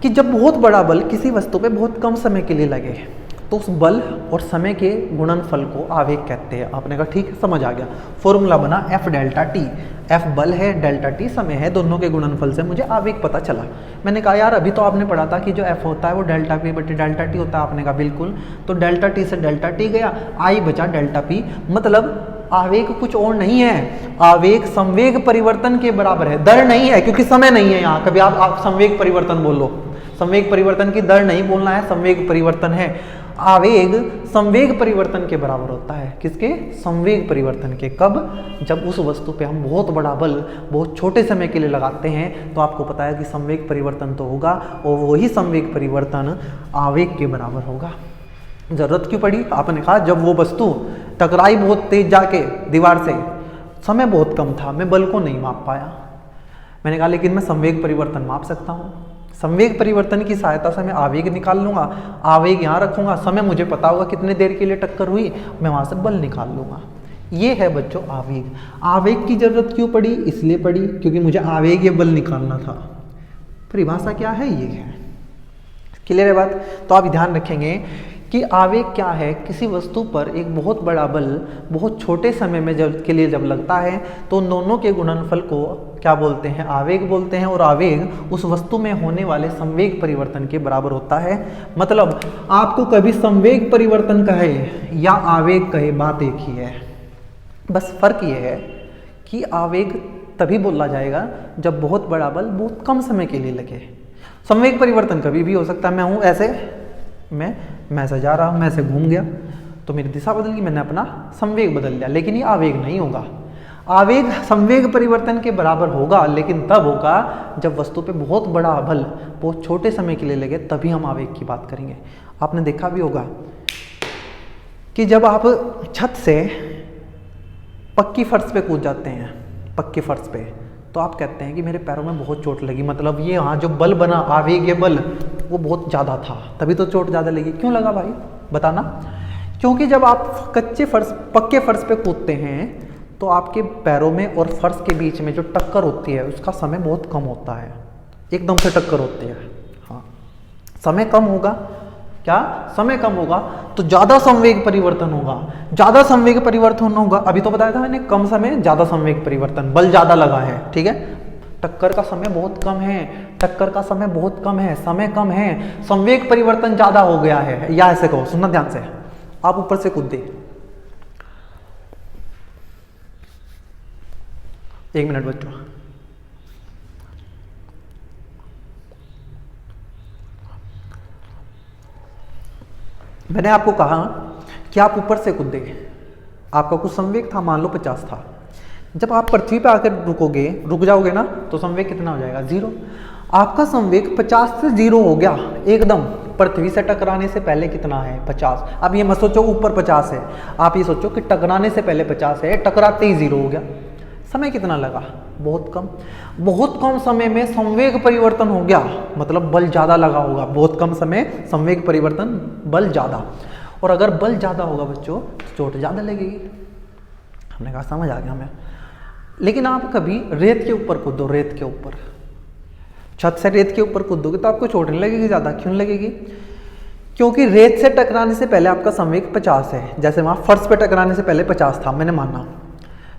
कि जब बहुत बड़ा बल किसी वस्तु पे बहुत कम समय के लिए लगे तो उस बल और समय के गुणनफल को आवेग कहते हैं। आपने कहा ठीक है, समझ आ गया। फॉर्मूला बना F डेल्टा टी। F बल है, डेल्टा टी समय है, दोनों के गुणनफल से मुझे आवेग पता चला। मैंने कहा यार अभी तो आपने पढ़ा था कि जो F होता है वो डेल्टा पी बटे डेल्टा टी होता है। आपने कहा बिल्कुल। तो डेल्टा टी से डेल्टा टी गया, I बचा डेल्टा पी। मतलब आवेग कुछ और नहीं है, आवेग संवेग परिवर्तन के बराबर है, दर नहीं है, क्योंकि समय नहीं है यहाँ। कभी आप संवेग परिवर्तन बोलो, संवेग परिवर्तन की दर नहीं बोलना है, संवेग परिवर्तन है। आवेग संवेग परिवर्तन के बराबर होता है। किसके? संवेग परिवर्तन के। कब? जब उस वस्तु पे हम बहुत बड़ा बल बहुत छोटे समय के लिए लगाते हैं तो आपको पता है कि संवेग परिवर्तन तो होगा, और वही संवेग परिवर्तन आवेग के बराबर होगा। जरूरत क्यों पड़ी? आपने कहा जब वो वस्तु टकराई बहुत तेज जाके दीवार से, समय बहुत कम था, मैं बल को नहीं माप पाया। मैंने कहा लेकिन मैं संवेग परिवर्तन माप सकता हूँ। संवेग परिवर्तन की सहायता से मैं आवेग निकाल लूंगा, आवेग यहाँ रखूंगा, समय मुझे पता होगा कितने देर के लिए टक्कर हुई, मैं वहां से बल निकाल लूंगा। ये है बच्चों आवेग। आवेग की जरूरत क्यों पड़ी? इसलिए पड़ी क्योंकि मुझे आवेग या बल निकालना था। परिभाषा क्या है? ये है। क्लियर है बात? तो आप ध्यान रखेंगे कि आवेग क्या है। किसी वस्तु पर एक बहुत बड़ा बल बहुत छोटे समय में के लिए जब लगता है तो दोनों के गुणनफल को क्या बोलते हैं? आवेग बोलते हैं। और आवेग उस वस्तु में होने वाले संवेग परिवर्तन के बराबर होता है। मतलब आपको कभी संवेग परिवर्तन कहे या आवेग कहे, बात एक ही है। बस फर्क ये है कि आवेग तभी बोला जाएगा जब बहुत बड़ा बल बहुत कम समय के लिए लगे। संवेग परिवर्तन कभी भी हो सकता है। मैं हूँ ऐसे, मैं ऐसे जा रहा हूँ, मैं ऐसे घूम गया तो मेरी दिशा बदल गई, मैंने अपना संवेग बदल लिया, लेकिन ये आवेग नहीं होगा। आवेग संवेग परिवर्तन के बराबर होगा, लेकिन तब होगा जब वस्तु पे बहुत बड़ा बल बहुत छोटे समय के लिए लगे, तभी हम आवेग की बात करेंगे। आपने देखा भी होगा कि जब आप छत से पक्की फर्श पे कूद जाते हैं, पक्के फर्श पे, तो आप कहते हैं कि मेरे पैरों में बहुत चोट लगी। मतलब ये यहाँ जो बल बना आवेग ये बल वो बहुत ज़्यादा था, तभी तो चोट ज़्यादा लगी। क्यों लगा भाई? बताना। क्योंकि जब आप पक्के फर्श पे कूदते हैं तो आपके पैरों में और फर्श के बीच में जो टक्कर होती है उसका समय बहुत कम होता है। एकदम से टक्कर होती है, हाँ, समय कम होगा। क्या? समय कम होगा तो ज़्यादा संवेग परिवर्तन होगा। ज़्यादा संवेग परिवर्तन होगा, अभी तो बताया था मैंने, कम समय ज़्यादा संवेग परिवर्तन, बल ज़्यादा लगा है, ठीक है। टक्कर का समय बहुत कम है, टक्कर का समय बहुत कम है, समय कम है, संवेग परिवर्तन ज्यादा हो गया है। या ऐसे कहो, सुनना ध्यान से, आप ऊपर से कूदे, 1 मिनट बच्चों। मैंने आपको कहा कि आप ऊपर से कूदे, आपका कुछ संवेग था, मान लो 50 था। जब आप पृथ्वी पे आकर रुक जाओगे ना, तो संवेग कितना हो जाएगा? 0। आपका संवेग 50 से 0 हो गया एकदम। पृथ्वी से टकराने से पहले कितना है? 50। अब ये मत सोचो ऊपर 50 है, आप ये सोचो कि टकराने से पहले 50 है, टकराते ही 0 हो गया। समय कितना लगा? बहुत कम। बहुत कम समय में संवेग परिवर्तन हो गया, मतलब बल ज़्यादा लगा होगा। बहुत कम समय संवेग परिवर्तन, बल ज़्यादा। और अगर बल ज़्यादा होगा बच्चों तो चोट ज़्यादा लगेगी। हमने कहा समझ आ गया हमें। लेकिन आप कभी रेत के ऊपर कूदो, रेत के ऊपर, छत से रेत के ऊपर कूदोगे तो आपको चोट नहीं लगेगी ज़्यादा। क्यों लगेगी? क्योंकि रेत से टकराने से पहले आपका संवेग 50 है। जैसे वहाँ फर्श पे टकराने से पहले 50 था, मैंने माना।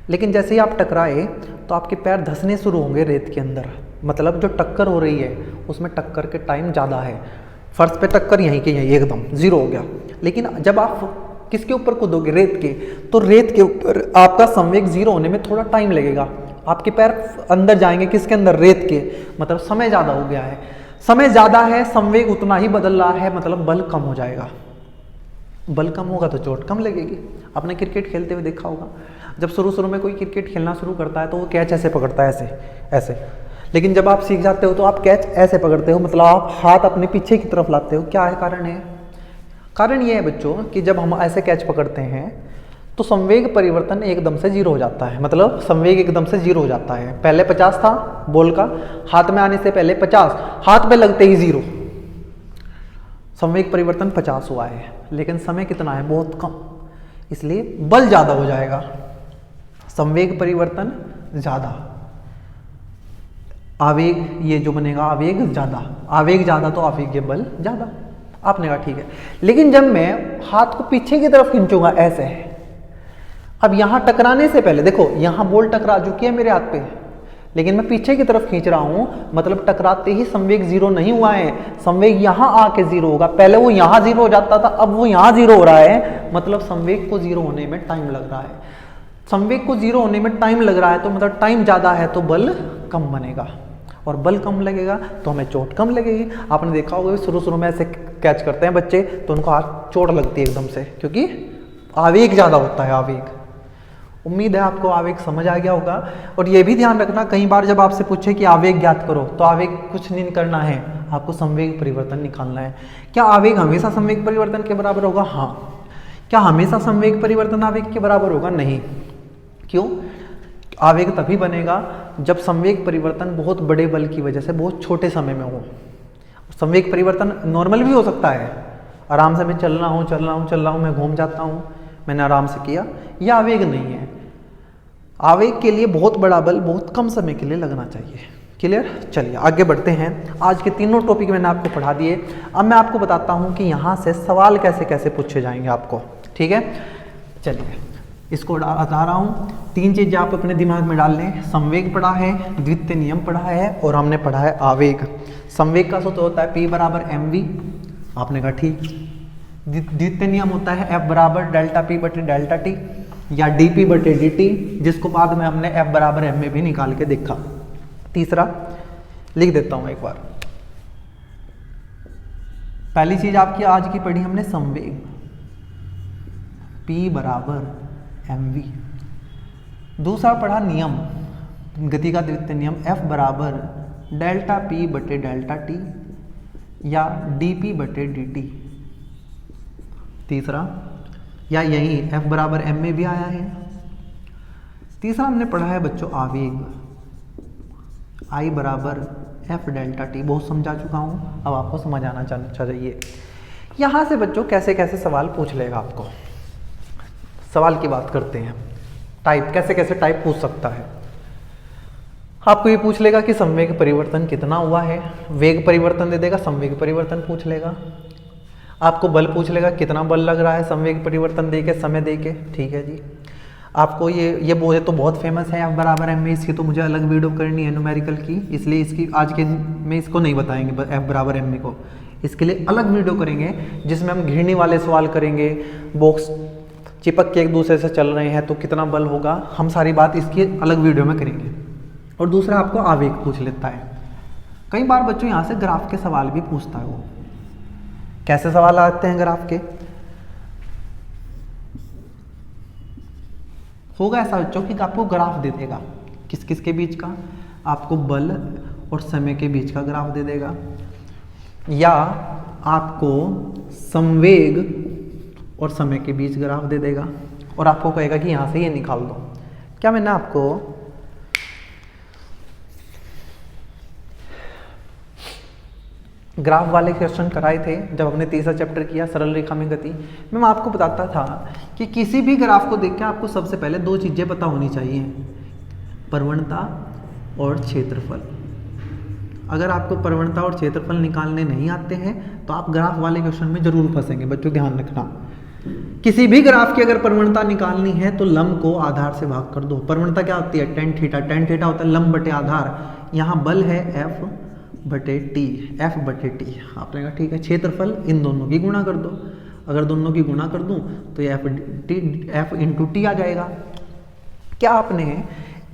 लेकिन जैसे ही आप टकराए तो आपके पैर धंसने शुरू होंगे रेत के अंदर, मतलब जो टक्कर हो रही है उसमें टक्कर के टाइम ज़्यादा है। फर्श पे टक्कर यहीं के यहीं एकदम 0 हो गया। लेकिन जब आप किसके ऊपर कूदोगे? रेत के, तो रेत के ऊपर आपका संवेग 0 होने में थोड़ा टाइम लगेगा। आपके पैर अंदर जाएंगे, किसके अंदर? रेत के, मतलब समय ज़्यादा हो गया है। समय ज़्यादा है, संवेग उतना ही बदल रहा है, मतलब बल कम हो जाएगा। बल कम होगा तो चोट कम लगेगी। आपने क्रिकेट खेलते हुए देखा होगा, जब शुरू में कोई क्रिकेट खेलना शुरू करता है तो वो कैच ऐसे पकड़ता है, ऐसे ऐसे। लेकिन जब आप सीख जाते हो तो आप कैच ऐसे पकड़ते हो, मतलब आप हाथ अपने पीछे की तरफ लाते हो। क्या है कारण? है कारण ये है बच्चों कि जब हम ऐसे कैच पकड़ते हैं तो संवेग परिवर्तन एकदम से 0 हो जाता है। मतलब संवेग एकदम से 0 हो जाता है। पहले 50 था बॉल का, हाथ में आने से पहले 50, हाथ में लगते ही 0। संवेग परिवर्तन 50 हुआ है, लेकिन समय कितना है? बहुत कम, इसलिए बल ज़्यादा हो जाएगा। संवेग परिवर्तन ज़्यादा, आवेग ये जो बनेगा आवेग ज़्यादा, आवेग ज़्यादा तो आवेगीय बल ज़्यादा। आपने कहा ठीक है। लेकिन जब मैं हाथ को पीछे की तरफ खींचूंगा ऐसे, अब यहां टकराने से पहले देखो, यहां बॉल टकरा चुकी है मेरे हाथ पे, लेकिन मैं पीछे की तरफ खींच रहा हूं, मतलब टकराते ही संवेग 0 नहीं हुआ है, संवेग यहां आके 0 होगा। पहले वो यहां 0 हो जाता था, अब वो यहां 0 हो रहा है, मतलब संवेग को 0 होने में टाइम लग रहा है। संवेग को 0 होने में टाइम लग रहा है तो मतलब टाइम ज़्यादा है तो बल कम बनेगा, और बल कम लगेगा तो हमें चोट कम लगेगी। आपने देखा होगा शुरू में ऐसे कैच करते हैं बच्चे तो उनको हाथ चोट लगती है एकदम से, क्योंकि आवेग ज़्यादा होता है, आवेग। उम्मीद है आपको आवेग समझ आ गया होगा। और ये भी ध्यान रखना, कई बार जब आपसे पूछे कि आवेग ज्ञात करो तो आवेग कुछ नहीं करना है, आपको संवेग परिवर्तन निकालना है। क्या आवेग हमेशा संवेग परिवर्तन के बराबर होगा? हाँ। क्या हमेशा संवेग परिवर्तन आवेग के बराबर होगा? नहीं। क्यों? आवेग तभी बनेगा जब संवेग परिवर्तन बहुत बड़े बल की वजह से बहुत छोटे समय में हो। संवेग परिवर्तन नॉर्मल भी हो सकता है, आराम से मैं चल रहा हूँ, मैं घूम जाता हूँ, मैंने आराम से किया, यह आवेग नहीं है। आवेग के लिए बहुत बड़ा बल बहुत कम समय के लिए लगना चाहिए। क्लियर? चलिए आगे बढ़ते हैं। आज के तीनों टॉपिक मैंने आपको पढ़ा दिए। अब मैं आपको बताता हूँ कि यहाँ से सवाल कैसे कैसे पूछे जाएंगे आपको। ठीक है, चलिए इसको बता रहा हूँ। 3 चीज़ें आप अपने दिमाग में डाल लें। संवेग पढ़ा है, द्वितीय नियम पढ़ा है, और हमने पढ़ा है आवेग। संवेग का सूत्र होता है P = mv, आपने कहा ठीक। द्वितीय नियम होता है F = ΔP/ΔT या dP/dt, जिसको बाद में हमने F = m में भी निकाल के देखा। तीसरा लिख देता हूँ एक बार। पहली चीज आपकी आज की पढ़ी हमने संवेग, P = mv। दूसरा पढ़ा नियम, गति का द्वितीय नियम, F = ΔP/ΔT या dP/dt। तीसरा, या यही F = m में भी आया है। तीसरा हमने पढ़ा है बच्चों आवेग, I = F∆t। बहुत समझा चुका हूँ, अब आपको समझ आना चाहिए। यहाँ से बच्चों कैसे कैसे सवाल पूछ लेगा आपको। सवाल की बात करते हैं, टाइप कैसे कैसे टाइप पूछ सकता है। आपको ये पूछ लेगा कि संवेग परिवर्तन कितना हुआ है, वेग परिवर्तन दे देगा, संवेग परिवर्तन पूछ लेगा। आपको बल पूछ लेगा, कितना बल लग रहा है संवेग परिवर्तन दे के, समय दे के। ठीक है जी। आपको ये बोले तो बहुत फेमस है F बराबर एम में, इसकी तो मुझे अलग वीडियो करनी है न्यूमेरिकल की, इसलिए इसकी आज के में इसको नहीं बताएंगे F बराबर एम को। इसके लिए अलग वीडियो करेंगे जिसमें हम घिरनी वाले सवाल करेंगे, बॉक्स चिपक के एक दूसरे से चल रहे हैं तो कितना बल होगा, हम सारी बात इसकी अलग वीडियो में करेंगे। और दूसरा आपको आवेग पूछ लेता है, कई बार बच्चों यहाँ से ग्राफ के सवाल भी पूछता है। वो कैसे सवाल आते हैं ग्राफ के, होगा ऐसा बच्चों कि आपको ग्राफ दे देगा किस किस के बीच का, आपको बल और समय के बीच का ग्राफ दे देगा, या आपको संवेग और समय के बीच ग्राफ दे देगा और आपको कहेगा कि यहाँ से ये निकाल दो। क्या मैंने आपको ग्राफ वाले क्वेश्चन कराए थे जब हमने तीसरा चैप्टर किया सरल रेखा में गति। मैं आपको बताता था कि किसी भी ग्राफ को देख के आपको सबसे पहले दो चीज़ें पता होनी चाहिए, प्रवणता और क्षेत्रफल। अगर आपको प्रवणता और क्षेत्रफल निकालने नहीं आते हैं तो आप ग्राफ वाले क्वेश्चन में जरूर फंसेंगे बच्चों, ध्यान रखना। किसी भी ग्राफ की अगर प्रवणता निकालनी है तो लंब को आधार से भाग कर दो। प्रवणता क्या होती है, टेन थीटा। टेन थीटा होता है लंब बटे आधार। यहाँ बल है F बटे टी, F बटे टी। आपने कहा ठीक है, क्षेत्रफल इन दोनों की गुणा कर दो। अगर दोनों की गुणा कर दूं तो ये F इंटू टी आ जाएगा। क्या आपने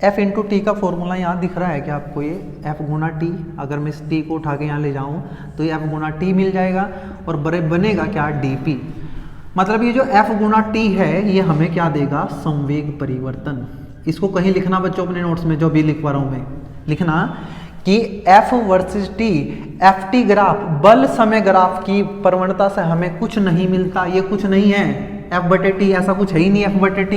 F इंटू टी का फॉर्मूला यहाँ दिख रहा है कि आपको ये F गुणा टी, अगर मैं इस टी को उठा के यहाँ ले जाऊँ तो ये F गुणा टी मिल जाएगा और बनेगा क्या, dp। मतलब ये जो F गुणा टी है ये हमें क्या देगा, संवेग परिवर्तन। इसको कहीं लिखना बच्चों अपने नोट्स में, जो भी लिखवा रहा हूँ मैं, लिखना कि F versus T, FT graph बल समय ग्राफ की प्रवणता से हमें कुछ नहीं मिलता, ये कुछ नहीं है F बटे T, ऐसा कुछ है ही नहीं F बटे T,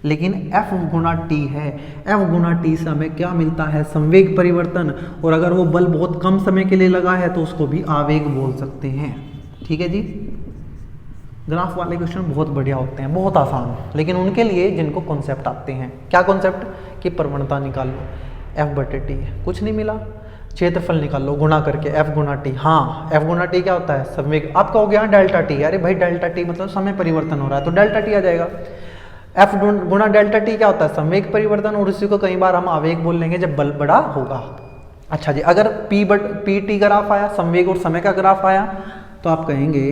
लेकिन F गुणा T है। F गुणा T से हमें क्या मिलता है, संवेग परिवर्तन। और अगर वो बल बहुत कम समय के लिए लगा है तो उसको भी आवेग बोल सकते हैं। ठीक है जी। ग्राफ वाले क्वेश्चन बहुत बढ़िया होते हैं, बहुत आसान, लेकिन उनके लिए जिनको कॉन्सेप्ट आते हैं। क्या कॉन्सेप्ट, कि प्रवणता निकाल लो F बटे T, कुछ नहीं मिला, क्षेत्रफल निकाल लो गुणा करके F गुणा T। हाँ, F गुणा T क्या होता है, संवेग। आपका हो गया डेल्टा T, अरे भाई डेल्टा T मतलब समय परिवर्तन हो रहा है तो डेल्टा T आ जाएगा। F गुणा डेल्टा T क्या होता है, संवेग परिवर्तन, और इसी को कई बार हम आवेग बोल लेंगे जब बल बड़ा होगा। अच्छा जी, अगर पी टी ग्राफ आया, संवेग और समय का ग्राफ आया, तो आप कहेंगे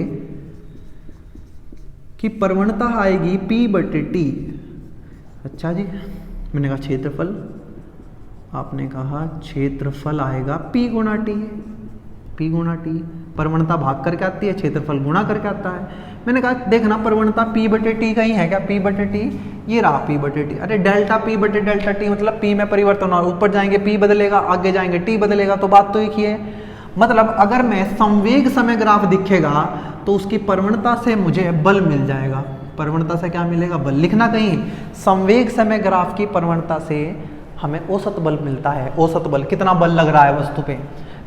कि प्रवणता आएगी P बटे T। अच्छा जी, मैंने कहा क्षेत्रफल, आपने कहा क्षेत्रफल आएगा P गुणा T। P गुणा T, प्रवणता भाग करके आती है, क्षेत्रफल गुणा करके आता है। मैंने कहा देखना प्रवणता P बटे T कहीं है क्या, P बटे T, ये रहा P बटे T। अरे डेल्टा P बटे डेल्टा T मतलब P में परिवर्तन हो, ऊपर जाएंगे P बदलेगा, आगे जाएंगे T बदलेगा, तो बात तो एक ही है। मतलब अगर मैं संवेग समय ग्राफ दिखेगा तो उसकी प्रवणता से मुझे बल मिल जाएगा। प्रवणता से क्या मिलेगा, बल। लिखना कहीं, संवेग समय ग्राफ की प्रवणता से हमें औसत बल मिलता है। औसत बल, कितना बल लग रहा है वस्तु पे।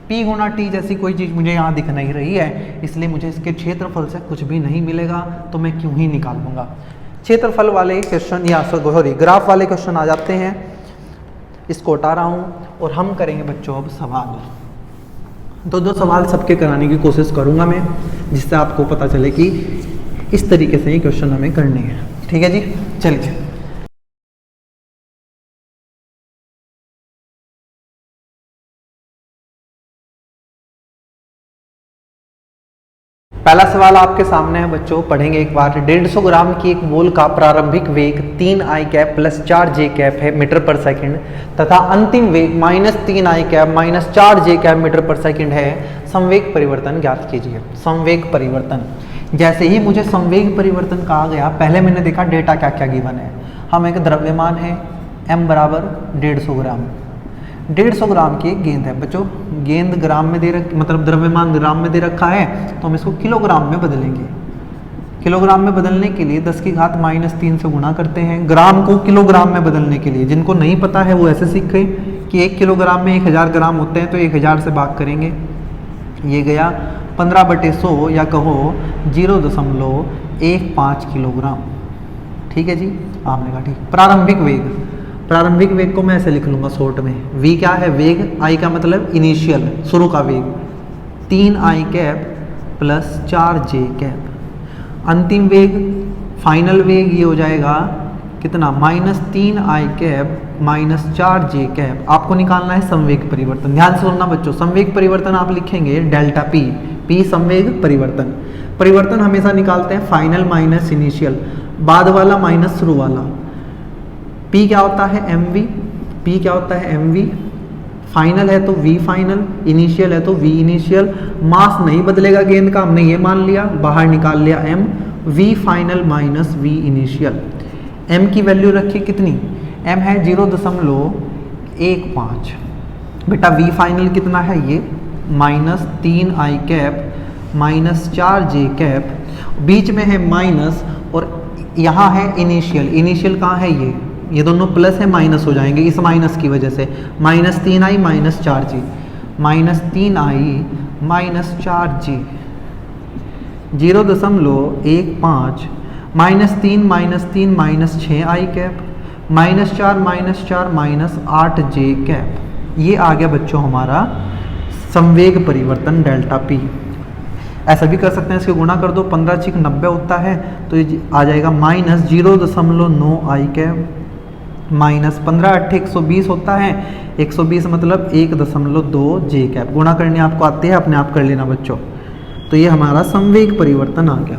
P गुणा T जैसी कोई चीज़ मुझे यहाँ दिख नहीं रही है, इसलिए मुझे इसके क्षेत्रफल से कुछ भी नहीं मिलेगा, तो मैं क्यों ही निकाल लूँगा। क्षेत्रफल वाले क्वेश्चन या सॉरी ग्राफ वाले क्वेश्चन आ जाते हैं। इसको हटा रहा हूँ और हम करेंगे बच्चों अब सवाल। दो सवाल सबके कराने की कोशिश करूँगा मैं, जिससे आपको पता चले कि इस तरीके से ये क्वेश्चन हमें करने हैं। ठीक है जी, चलिए। पहला सवाल आपके सामने है बच्चों, पढ़ेंगे एक बार। 150 ग्राम की एक बोल का प्रारंभिक वेग 3 i cap plus 4 j cap है मीटर पर सेकंड, तथा अंतिम वेग -3 i cap minus 4 j cap metre पर सेकंड है। संवेग परिवर्तन ज्ञात कीजिए। संवेग परिवर्तन, जैसे ही मुझे संवेग परिवर्तन कहा गया, पहले मैंने देखा डेटा क्या क्या गिवन है। हम एक द्रव्यमान है m बराबर 150 ग्राम, 150 ग्राम की एक गेंद है बच्चों। गेंद ग्राम में मतलब द्रव्यमान ग्राम में दे रखा है, तो हम इसको किलोग्राम में बदलेंगे। किलोग्राम में बदलने के लिए 10 की घात -3 से गुणा करते हैं। ग्राम को किलोग्राम में बदलने के लिए, जिनको नहीं पता है वो ऐसे सीखे कि 1 किलोग्राम में 1000 ग्राम होते हैं, तो 1000 से भाग करेंगे। ये गया 15/100 या कहो 0.15 किलोग्राम। ठीक है जी, आपने कहा ठीक। प्रारंभिक वेग, प्रारंभिक वेग को मैं ऐसे लिख लूँगा शॉर्ट में। v क्या है, वेग। i का मतलब इनिशियल, शुरू का वेग। 3 i cap plus 4 j cap. अंतिम वेग, फाइनल वेग ये हो जाएगा कितना -3i कैप -4j कैप। आपको निकालना है संवेग परिवर्तन। ध्यान से सुनना बच्चों, संवेग परिवर्तन आप लिखेंगे डेल्टा पी, पी संवेग परिवर्तन। परिवर्तन हमेशा निकालते हैं फाइनल माइनस इनिशियल, बाद वाला माइनस शुरू वाला। पी क्या होता है mv, पी क्या होता है mv, फाइनल है तो v फाइनल, इनिशियल है तो v इनिशियल। मास नहीं बदलेगा गेंद का, हमने ये मान लिया, बाहर निकाल लिया m, v final minus v initial. m की वैल्यू रखी कितनी, m है 0.15। बेटा v फाइनल कितना है, ये -3i कैप -4j कैप, बीच में है माइनस और यहाँ है इनिशियल। इनिशियल कहाँ है, ये दोनों प्लस है माइनस हो जाएंगे इस माइनस की वजह से। -3i -4j, -3i -4j 0.15 -3 -6i cap -4 -8j cap. ये आ गया बच्चों हमारा संवेग परिवर्तन डेल्टा पी। ऐसा भी कर सकते हैं, इसके गुणा कर दो, 15 × 90 होता है तो ये आ जाएगा -0.9i कैप -15 × 8 120 होता है, 120 मतलब 1.2j कैप। गुणा करने आपको आते हैं, अपने आप कर लेना बच्चों। तो ये हमारा संवेग परिवर्तन आ गया,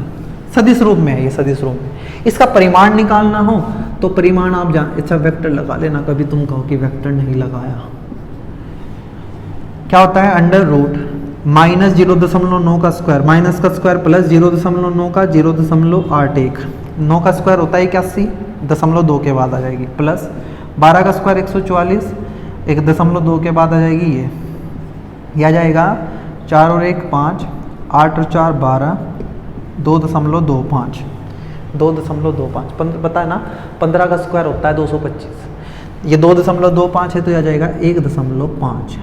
सदिश रूप में है ये, सदिश रूप में। इसका परिमाण निकालना हो तो परिमाण आप जान, अच्छा वेक्टर लगा लेना, कभी तुम कहो कि वेक्टर नहीं लगाया। क्या होता है, अंडर रूट -0.9 का स्क्वायर, माइनस का स्क्वायर प्लस 0.9 का 0.81, 9 का स्क्वायर होता है 81, 0.2 के बाद आ जाएगी, प्लस 12 का स्क्वायर 144, 1.2 के बाद आ जाएगी ये आ जाएगा 4 और 1 5, 8 और 4 12, 2.25, 2.25 पता है ना, 15 का स्क्वायर होता है 225, ये 2.25 है तो आ जाएगा 1.5।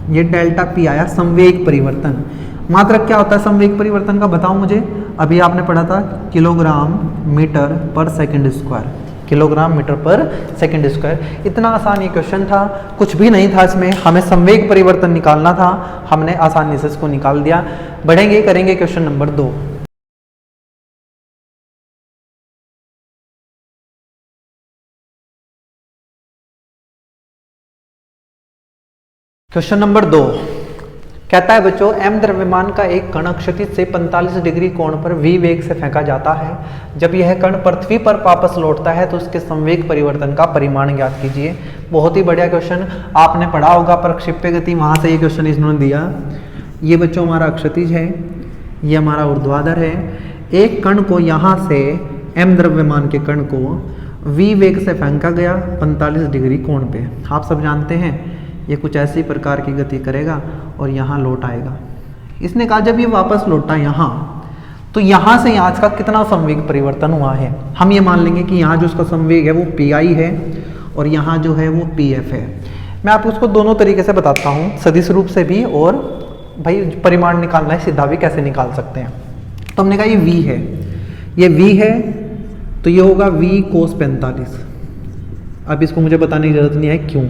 ये डेल्टा पी आया संवेग परिवर्तन। मात्रक क्या होता है संवेग परिवर्तन का, बताओ मुझे। अभी आपने पढ़ा था किलोग्राम मीटर पर सेकंड स्क्वायर, किलोग्राम मीटर पर सेकंड स्क्वायर। इतना आसान ये क्वेश्चन था, कुछ भी नहीं था इसमें, हमें संवेग परिवर्तन निकालना था, हमने आसानी से इसको निकाल दिया। बढ़ेंगे, करेंगे क्वेश्चन नंबर 2। क्वेश्चन नंबर 2 कहता है बच्चों, m द्रव्यमान का एक कण क्षितिज से 45 डिग्री कोण पर v वेग से फेंका जाता है। जब यह कण पृथ्वी पर वापस लौटता है तो उसके संवेग परिवर्तन का परिमाण ज्ञात कीजिए। बहुत ही बढ़िया क्वेश्चन, आपने पढ़ा होगा प्रक्षेप्य गति, वहां से ये क्वेश्चन इन्होंने दिया। ये बच्चों हमारा क्षितिज है, ये हमारा ऊर्ध्वाधर है। एक कण को यहाँ से m द्रव्यमान के कण को v वेग से फेंका गया 45 डिग्री कोण पे। आप सब जानते हैं ये कुछ ऐसी प्रकार की गति करेगा और यहाँ लौट आएगा। इसने कहा जब ये वापस लौटा यहाँ, तो यहाँ से यहाँ का कितना संवेग परिवर्तन हुआ है। हम ये मान लेंगे कि यहाँ जो उसका संवेग है वो pi है और यहाँ जो है वो pf है। मैं आपको उसको दोनों तरीके से बताता हूँ, सदिश रूप से भी, और भाई परिमाण निकालना है सीधा भी कैसे निकाल सकते हैं। तो हमने कहा ये v है, ये v है तो ये होगा v cos 45। अब इसको मुझे बताने की जरूरत नहीं है क्यों,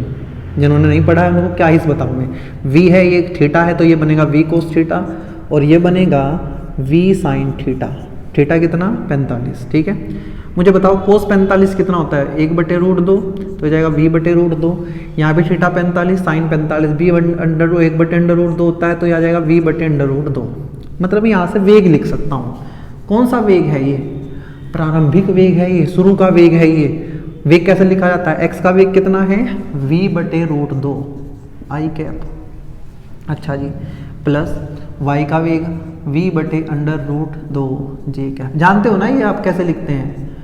जिन्होंने नहीं पढ़ा है उनको क्या ही बताऊँ मैं। v है, ये थीटा है तो ये बनेगा v cos थीटा और ये बनेगा v sin थीटा। थीटा कितना 45, ठीक है। मुझे बताओ cos 45 कितना होता है, 1/√2 तो जाएगा v/√2। यहाँ पे थीटा 45, sin 45 1/√2 होता है तो यह आ जाएगा v/√2। मतलब यहाँ से वेग लिख सकता हूँ। कौन सा वेग है ये, प्रारंभिक वेग है ये, शुरू का वेग है ये। वेग कैसे लिखा जाता है, x का वेग कितना है v/√2 i कैप, अच्छा जी, प्लस y का वेग v/√2 j कैप। जानते हो ना ये आप कैसे लिखते हैं,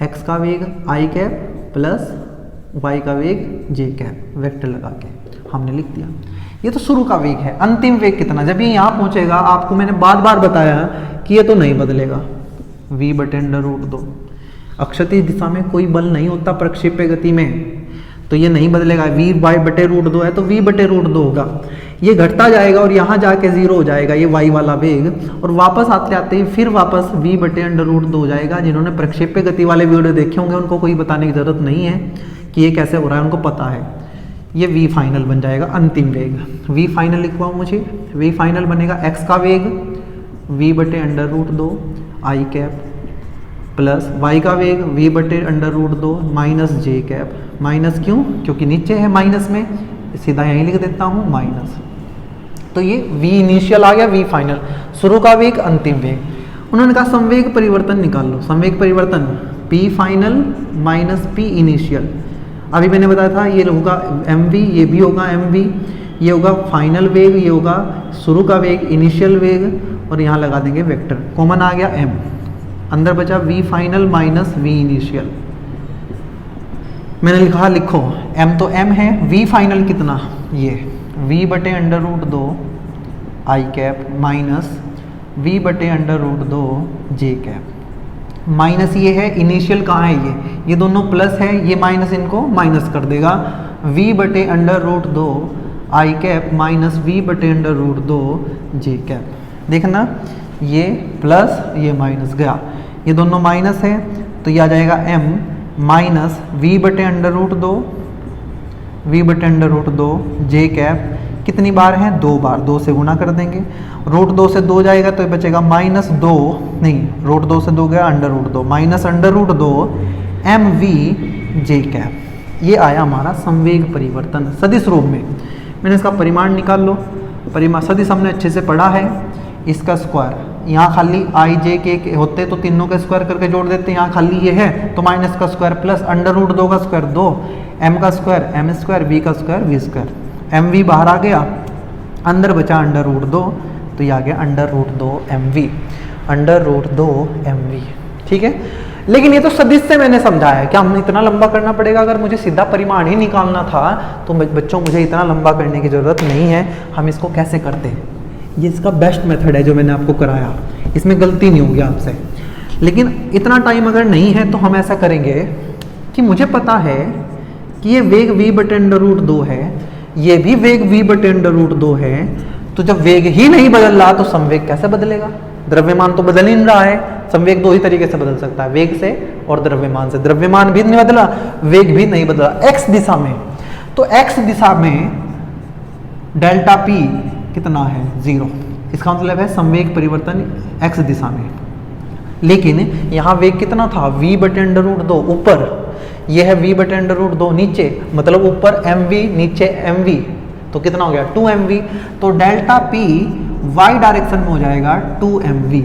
x का वेग i कैप प्लस y का वेग j कैप, वेक्टर लगा के हमने लिख दिया। ये तो शुरू का वेग है। अंतिम वेग कितना, जब ये यहाँ पहुँचेगा, आपको मैंने बार बार बताया कि ये तो नहीं बदलेगा, v/√2। अक्षैतिज दिशा में कोई बल नहीं होता प्रक्षेप्य गति में, तो ये नहीं बदलेगा। v/√2 है तो v/√2 होगा, ये घटता जाएगा और यहाँ जाके 0 हो जाएगा ये y वाला वेग, और वापस आते आते ही फिर वापस v/√2 हो जाएगा। जिन्होंने प्रक्षेप्य गति वाले वीडियो देखे होंगे उनको कोई बताने की जरूरत नहीं है कि ये कैसे हो रहा है, उनको पता है। ये v फाइनल बन जाएगा, अंतिम वेग। v फाइनल लिखवाओ मुझे, v फाइनल बनेगा x का वेग v/√2 i cap plus y का वेग v बटे अंडर रूट 2 माइनस जे कैप, माइनस क्यों, क्योंकि नीचे है माइनस में, सीधा यहीं लिख देता हूँ माइनस। तो ये v इनिशियल आ गया, v फाइनल, शुरू का वेग अंतिम वेग। उन्होंने कहा संवेग परिवर्तन निकाल लो, संवेग परिवर्तन p final minus p initial. अभी मैंने बताया था ये होगा mv, ये भी होगा mv, ये होगा फाइनल वेग, ये होगा शुरू का वेग इनिशियल वेग, और यहाँ लगा देंगे वेक्टर, कॉमन आ गया m, अंदर बचा v final minus v initial. मैंने लिखा, लिखो m तो m है, v फाइनल कितना, ये v बटे अंडर रूट 2 आई कैप माइनस v बटे अंडर रूट 2 जे कैप, माइनस ये है इनिशियल कहाँ है, ये दोनों प्लस है, ये माइनस इनको माइनस कर देगा, v बटे अंडर रूट 2 आई कैप माइनस v बटे अंडर रूट 2 जे कैप। देखना ये प्लस ये माइनस गया, ये दोनों माइनस है, तो ये आ जाएगा m माइनस v बटे अंडर रूट 2, v बटे अंडर रूट 2 जे कैप, कितनी बार है, 2 बार, 2 से गुना कर देंगे, रूट 2 से 2 जाएगा तो ये बचेगा माइनस 2, नहीं रूट 2 से 2 गया under root 2 minus under root 2 M V J cap. ये आया हमारा संवेग परिवर्तन सदिश रूप में। मैंने इसका परिमाण निकाल लो, परिमाण सदिश हमने अच्छे से पढ़ा है, इसका स्क्वायर, यहाँ खाली आई जे के होते तो तीनों का स्क्वायर करके जोड़ देते, यहाँ खाली ये है तो माइनस का स्क्वायर प्लस अंडर रूट 2 का स्क्वायर 2, एम का स्क्वायर एम स्क्वायर, वी का square v square, m v बाहर आ गया, अंदर बचा अंडर रूट 2, तो ये आ गया under root 2 M v, under root 2 M v. ठीक है, लेकिन ये तो सदिश से मैंने समझाया, क्या हमने इतना लंबा करना पड़ेगा, अगर मुझे सीधा परिमाण ही निकालना था तो बच्चों मुझे इतना लंबा करने की ज़रूरत नहीं है। हम इसको कैसे करते हैं, ये इसका बेस्ट मेथड है जो मैंने आपको कराया, इसमें गलती नहीं होगी आपसे। लेकिन इतना टाइम अगर नहीं है तो हम ऐसा करेंगे कि मुझे पता है कि ये वेग v बटे अंडर रूट 2 है, ये भी वेग v बटे अंडर रूट 2 है, तो जब वेग ही नहीं बदल रहा तो संवेग कैसे बदलेगा, द्रव्यमान तो बदल ही नहीं रहा है। संवेग दो ही तरीके से बदल सकता है, वेग से और द्रव्यमान से। द्रव्यमान भी नहीं बदला, वेग भी नहीं बदला, x दिशा में, तो x दिशा में डेल्टा p कितना है, 0, इसका मतलब है संवेग परिवर्तन x दिशा में। लेकिन यहाँ वेग कितना था, v बटे अंडर रूट 2 ऊपर, ये है v बटे अंडर रूट 2 नीचे, मतलब ऊपर mv नीचे mv, तो कितना हो गया 2mv। तो डेल्टा p y डायरेक्शन में हो जाएगा 2mv,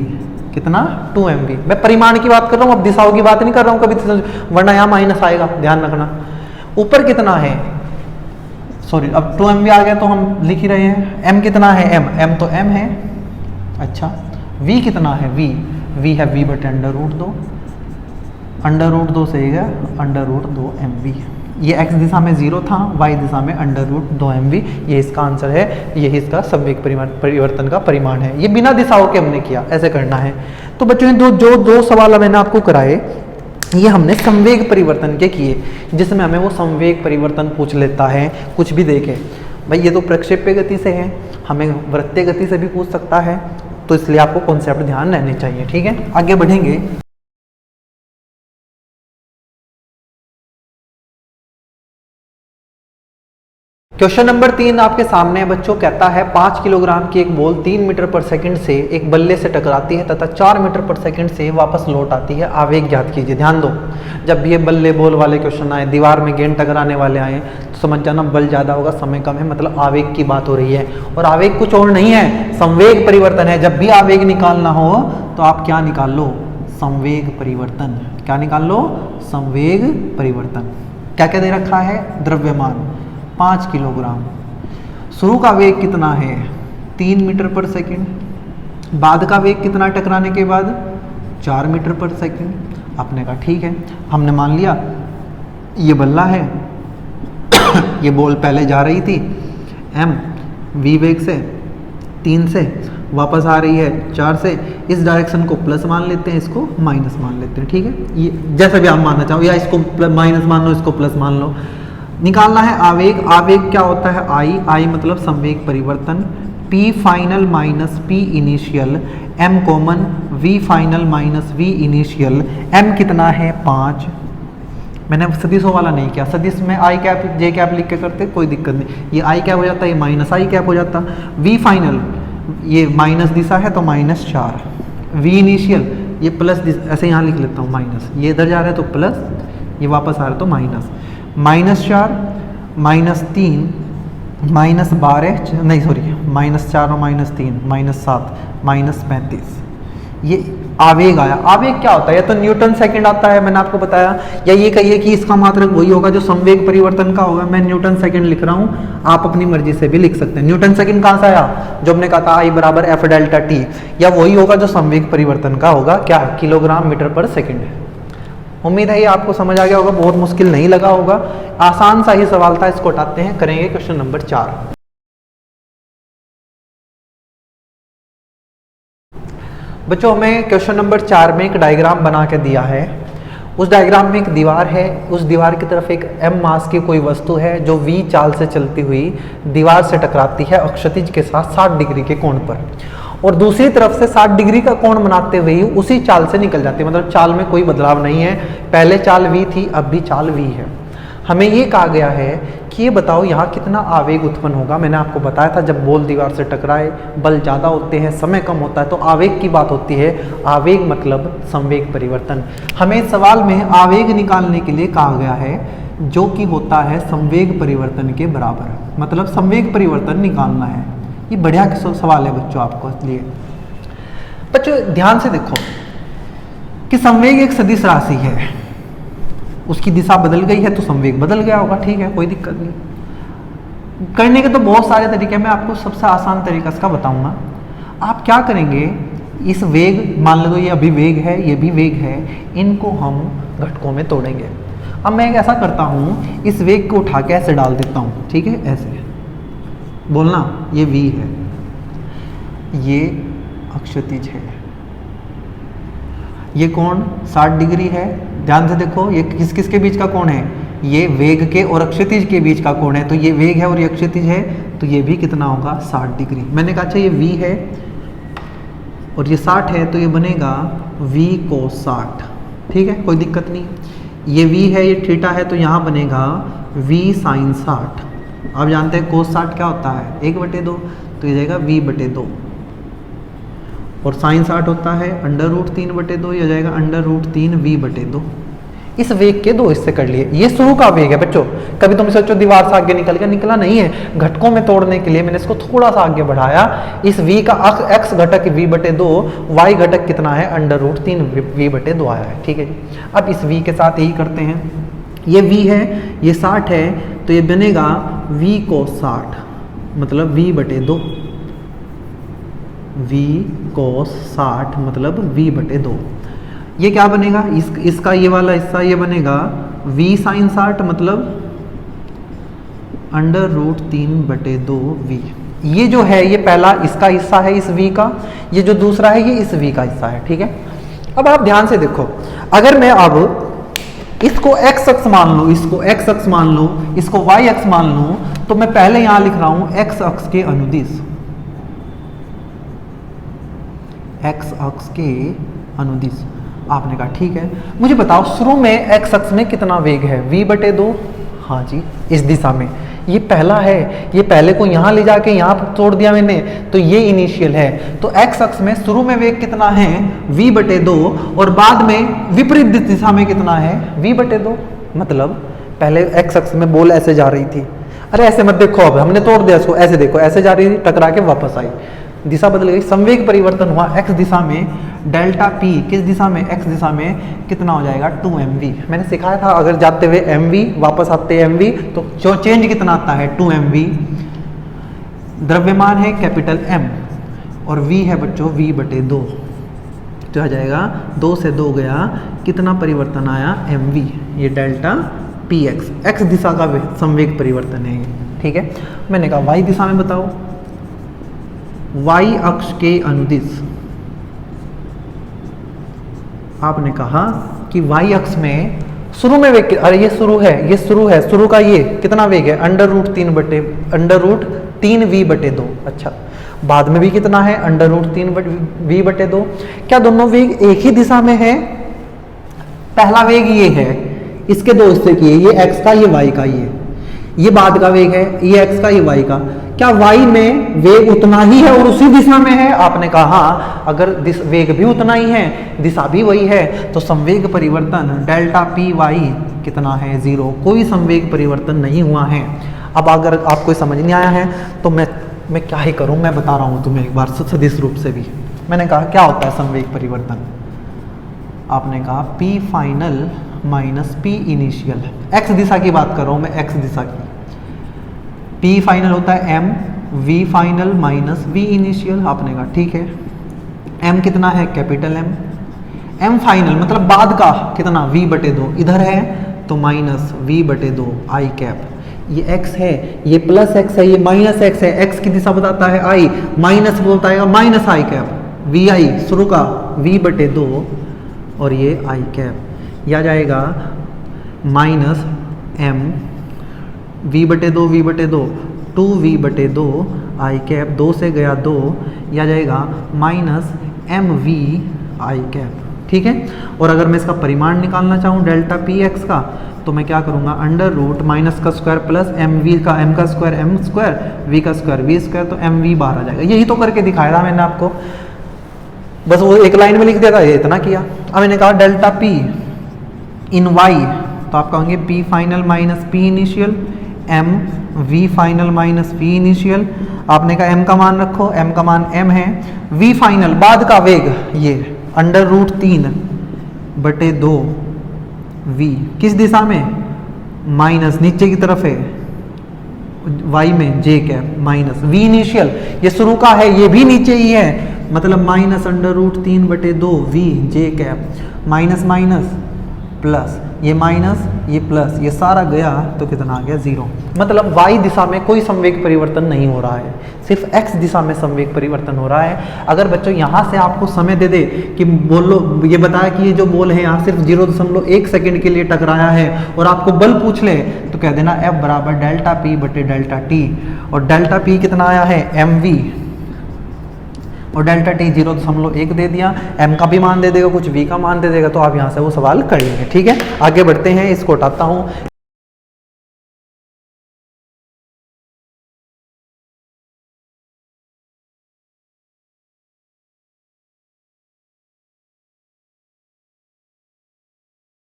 कितना 2mv। मैं परिमाण की बात कर रहा हूँ, अब दिशाओं की बात नहीं कर रहा हूँ कभी, वरना यहाँ माइनस आएगा, ध्यान रखना। ऊपर कितना है, सॉरी अब 2mv आ गया तो हम लिख ही रहे हैं, m कितना है, m तो m है, अच्छा v कितना है, v है v बटे अंडर रूट 2, अंडर रूट 2 से गया अंडर रूट 2 mv। ये x दिशा में 0 था, y दिशा में अंडर रूट 2 mv, ये इसका आंसर है, यही इसका संवेग परिवर्तन का परिमाण है। ये बिना दिशाओं के हमने किया, ऐसे करना है। तो बच्चों दो सवाल मैंने आपको कराए, ये हमने संवेग परिवर्तन के किए, जिसमें हमें वो संवेग परिवर्तन पूछ लेता है, कुछ भी देखे भाई। ये तो प्रक्षेप्य गति से है, हमें वृत्तीय गति से भी पूछ सकता है, तो इसलिए आपको कॉन्सेप्ट ध्यान रहने चाहिए। ठीक है, आगे बढ़ेंगे। क्वेश्चन नंबर 3 आपके सामने है बच्चों, कहता है 5 किलोग्राम की एक बॉल 3 मीटर पर सेकंड से एक बल्ले से टकराती है तथा 4 मीटर पर सेकंड से वापस लौट आती है, आवेग ज्ञात कीजिए। ध्यान दो, जब भी ये बल्ले बॉल वाले क्वेश्चन आए, दीवार में गेंद टकराने वाले आए, तो समझ जाना बल ज़्यादा होगा, समय कम है, मतलब आवेग की बात हो रही है। और आवेग कुछ और नहीं है, संवेग परिवर्तन है। जब भी आवेग निकालना हो तो आप क्या निकाल लो, संवेग परिवर्तन। क्या निकाल लो, संवेग परिवर्तन। क्या क्या दे रखा है, द्रव्यमान 5 किलोग्राम, शुरू का वेग कितना है 3 मीटर पर सेकंड, बाद का वेग कितना टकराने के बाद 4 मीटर पर सेकंड। आपने कहा ठीक है, हमने मान लिया ये बल्ला है ये बॉल पहले जा रही थी m v वेग से 3 से, वापस आ रही है 4 से, इस डायरेक्शन को प्लस मान लेते हैं, इसको माइनस मान लेते हैं। ठीक है, ये जैसा भी आप मानना चाहो, या इसको माइनस मान लो, इसको प्लस मान लो। निकालना है आवेग। आवेग क्या होता है, आई मतलब संवेग परिवर्तन, P final minus P initial, M common, V final minus V initial, M कितना है 5। मैंने सदिशों वाला नहीं किया, सदिश में आई कैप जे कैप लिख के करते कोई दिक्कत नहीं, ये आई कैप हो जाता है, ये माइनस आई कैप हो जाता। V फाइनल, ये माइनस दिशा है तो -4, V इनिशियल ये प्लस ऐसे यहाँ लिख लेता हूँ माइनस, ये इधर जा रहा है तो प्लस, ये वापस आ रहा है तो माइनस, -4 -3 -12 नहीं सॉरी -4 और -3 -7 -35। ये आवेग आया। आवेग क्या होता है? या तो न्यूटन सेकंड आता है, मैंने आपको बताया, या ये कहिए कि इसका मात्रक वही होगा जो संवेग परिवर्तन का होगा। मैं न्यूटन सेकंड लिख रहा हूँ, आप अपनी मर्जी से भी लिख सकते हैं। न्यूटन सेकंड कहाँ से आया? जो हमने कहा था I = F डेल्टा T, या वही होगा जो संवेग परिवर्तन का होगा, क्या? किलोग्राम मीटर पर सेकेंड है। उम्मीद है ये आपको समझ आ गया होगा, बहुत मुश्किल नहीं लगा होगा, आसान सा ही सवाल था। इसको उठाते हैं, करेंगे क्वेश्चन नंबर 4। बच्चों हमें क्वेश्चन नंबर 4 में एक डायग्राम बना के दिया है। उस डायग्राम में एक दीवार है, उस दीवार की तरफ एक m मास की कोई वस्तु है जो v चाल से चलती हुई दीवार से टकराती है क्षैतिज के साथ 60 डिग्री के कोण पर, और दूसरी तरफ से 60 डिग्री का कोण बनाते हुए उसी चाल से निकल जाती है। मतलब चाल में कोई बदलाव नहीं है, पहले चाल v थी, अब भी चाल v है। हमें ये कहा गया है कि ये बताओ यहाँ कितना आवेग उत्पन्न होगा। मैंने आपको बताया था जब बॉल दीवार से टकराए बल ज़्यादा होते हैं, समय कम होता है, तो आवेग की बात होती है। आवेग मतलब संवेग परिवर्तन। हमें सवाल में आवेग निकालने के लिए कहा गया है जो कि होता है संवेग परिवर्तन के बराबर, मतलब संवेग परिवर्तन निकालना है। ये बढ़िया सवाल है बच्चों आपको। इसलिए बच्चों ध्यान से देखो कि संवेग एक सदिश राशि है, उसकी दिशा बदल गई है तो संवेग बदल गया होगा, ठीक है, कोई दिक्कत नहीं। करने के तो बहुत सारे तरीके, मैं आपको सबसे आसान तरीका इसका बताऊंगा। आप क्या करेंगे, इस वेग, मान लो ये अभी वेग है, ये भी वेग है, इनको हम घटकों में तोड़ेंगे। अब मैं एक ऐसा करता हूँ, इस वेग को उठा के ऐसे डाल देता हूँ, ठीक है, ऐसे बोलना, ये v है, ये अक्षैतिज है, ये कोण 60 डिग्री है। ध्यान से देखो ये किस किस के बीच का कोण है? ये वेग के और अक्षैतिज के बीच का कोण है। तो ये वेग है और ये अक्षैतिज है, तो ये भी कितना होगा? 60 डिग्री। मैंने कहा अच्छा ये v है और ये 60 है, तो ये बनेगा v cos 60, ठीक है, कोई दिक्कत नहीं। ये v है, ये थीटा है, तो यहाँ बनेगा v sin 60। आप जानते हैं cos 60 क्या होता है? 1/2, तो ये जाएगा v/2, और साइन 60 होता है √3/2, ये जाएगा √3 v/2। इस वेग के दो हिस्से कर लिए। ये शुरू का वेग है बच्चों। कभी तुम सोचो दीवार से आगे निकल गया, निकला नहीं है। घटकों में तोड़ने के लिए मैंने इसको थोड़ा सा आगे बढ़ाया। इस v का x घटक v/2, y घटक कितना है? √3 v/2 आया है, ठीक है। अब इस v के साथ यही करते हैं, ये v है, ये 60 है, तो ये बनेगा v cos 60, मतलब v/2, v cos 60 मतलब v/2। ये क्या बनेगा? इसका ये वाला हिस्सा ये बनेगा v sin 60 मतलब √3/2v। ये जो है ये पहला इसका हिस्सा है इस v का, ये जो दूसरा है ये इस v का हिस्सा है, ठीक है। अब आप ध्यान से देखो, अगर मैं अब इसको x अक्ष मान लूँ, इसको x अक्ष मान लूँ, इसको y अक्ष मान लूँ, तो मैं पहले यहाँ लिख रहा हूँ x अक्ष के अनुदिश, x अक्ष के अनुदिश। आपने कहा ठीक है, मुझे बताओ शुरू में x अक्ष में कितना वेग है? v/2। हाँ जी, इस दिशा में ये पहला है, ये पहले को यहाँ ले जाके यहाँ पर तोड़ दिया मैंने, तो ये इनिशियल है। तो x अक्ष में शुरू में वेग कितना है? v/2, और बाद में विपरीत दिशा में कितना है? v/2। मतलब पहले x अक्ष में बॉल ऐसे जा रही थी, अरे ऐसे मत देखो, अब हमने तोड़ दिया इसको, ऐसे देखो, ऐसे जा रही थी, टकरा के वापस आई, दिशा बदल गई, संवेग परिवर्तन हुआ। x दिशा में डेल्टा p, किस दिशा में? x दिशा में कितना हो जाएगा? 2mv। मैंने सिखाया था अगर जाते हुए mv वापस आते mv, तो जो चेंज कितना आता है? 2mv। द्रव्यमान है कैपिटल M और v है बच्चों v/2, तो आ जाएगा 2 से 2 गया, कितना परिवर्तन आया? mv। ये डेल्टा px, x दिशा का संवेग परिवर्तन है ये, ठीक है। मैंने कहा y दिशा में बताओ, y अक्ष के अनुदिश। आपने कहा कि y अक्ष में शुरू में वेग, अरे ये शुरू है, ये शुरू है, शुरू का ये कितना वेग है? √3 v/2। अच्छा, बाद में भी कितना है? √3 v/2। क्या दोनों वेग एक ही दिशा में है? पहला वेग ये है, इसके दो हिस्से किए, ये x का, ये y का, ये बाद का वेग है, ये x का, ये y का। क्या y में वेग उतना ही है और उसी दिशा में है? आपने कहा हाँ, अगर वेग भी उतना ही है, दिशा भी वही है, तो संवेग परिवर्तन डेल्टा पी वाई कितना है? 0। कोई संवेग परिवर्तन नहीं हुआ है। अब अगर आपको समझ नहीं आया है तो मैं क्या ही करूं, मैं बता रहा हूं तुम्हें एक बार सदिश रूप से भी। मैंने कहा क्या होता है संवेग परिवर्तन? आपने कहा P final minus P initial. x दिशा की बात कर रहा हूं मैं, x दिशा की। P फाइनल होता है m, V final minus V initial. आपने कहा ठीक है। m कितना है? Capital M। m फाइनल मतलब बाद का कितना? v/2 इधर है तो माइनस v/2 i कैप। ये x है, ये प्लस x है, ये माइनस x है। x की दिशा बताता है i, माइनस बताएगा माइनस i कैप। vi शुरू का v/2 और ये i कैप, यह जाएगा minus m v/2 v/2 2v/2 i cap, 2 से गया 2, यह जाएगा माइनस mv i कैप। ठीक है। और अगर मैं इसका परिमाण निकालना चाहूँ डेल्टा पी एक्स का, तो मैं क्या करूँगा? अंडर रूट माइनस का स्क्वायर प्लस एम वी का, एम का स्क्वायर एम स्क्वायर, वी का स्क्वायर वी स्क्वायर, तो एम वी बाहर आ जाएगा। यही तो करके दिखाया था मैंने आपको, बस वो एक लाइन में लिख दिया था, ये इतना किया। अब मैंने कहा डेल्टा पी इन वाई, तो आप कहेंगे p final minus p initial, m v final minus v initial. आपने कहा एम का मान रखो, एम का मान एम है, वी फाइनल बाद का वेग ये अंडर रूट 3/2 v किस दिशा में? माइनस नीचे की तरफ है, y में j cap minus v initial, ये शुरू का है, ये भी नीचे ही है, मतलब minus under root 3/2 v j cap, minus minus plus, ये माइनस ये प्लस, ये सारा गया तो कितना आ गया? 0। मतलब y दिशा में कोई संवेग परिवर्तन नहीं हो रहा है, सिर्फ x दिशा में संवेग परिवर्तन हो रहा है। अगर बच्चों यहाँ से आपको समय दे दे कि बोलो, ये बताया कि ये जो बॉल है यहाँ सिर्फ 0.1 सेकेंड के लिए टकराया है और आपको बल पूछ ले, तो कह देना F बराबर डेल्टा पी बटे डेल्टा टी। और डेल्टा पी कितना आया है? mv, और डेल्टा टी 0.1 दे दिया, m का भी मान दे देगा, कुछ v का मान दे देगा, तो आप यहाँ से वो सवाल कर लेंगे। ठीक है, आगे बढ़ते हैं, इसको हटाता हूँ।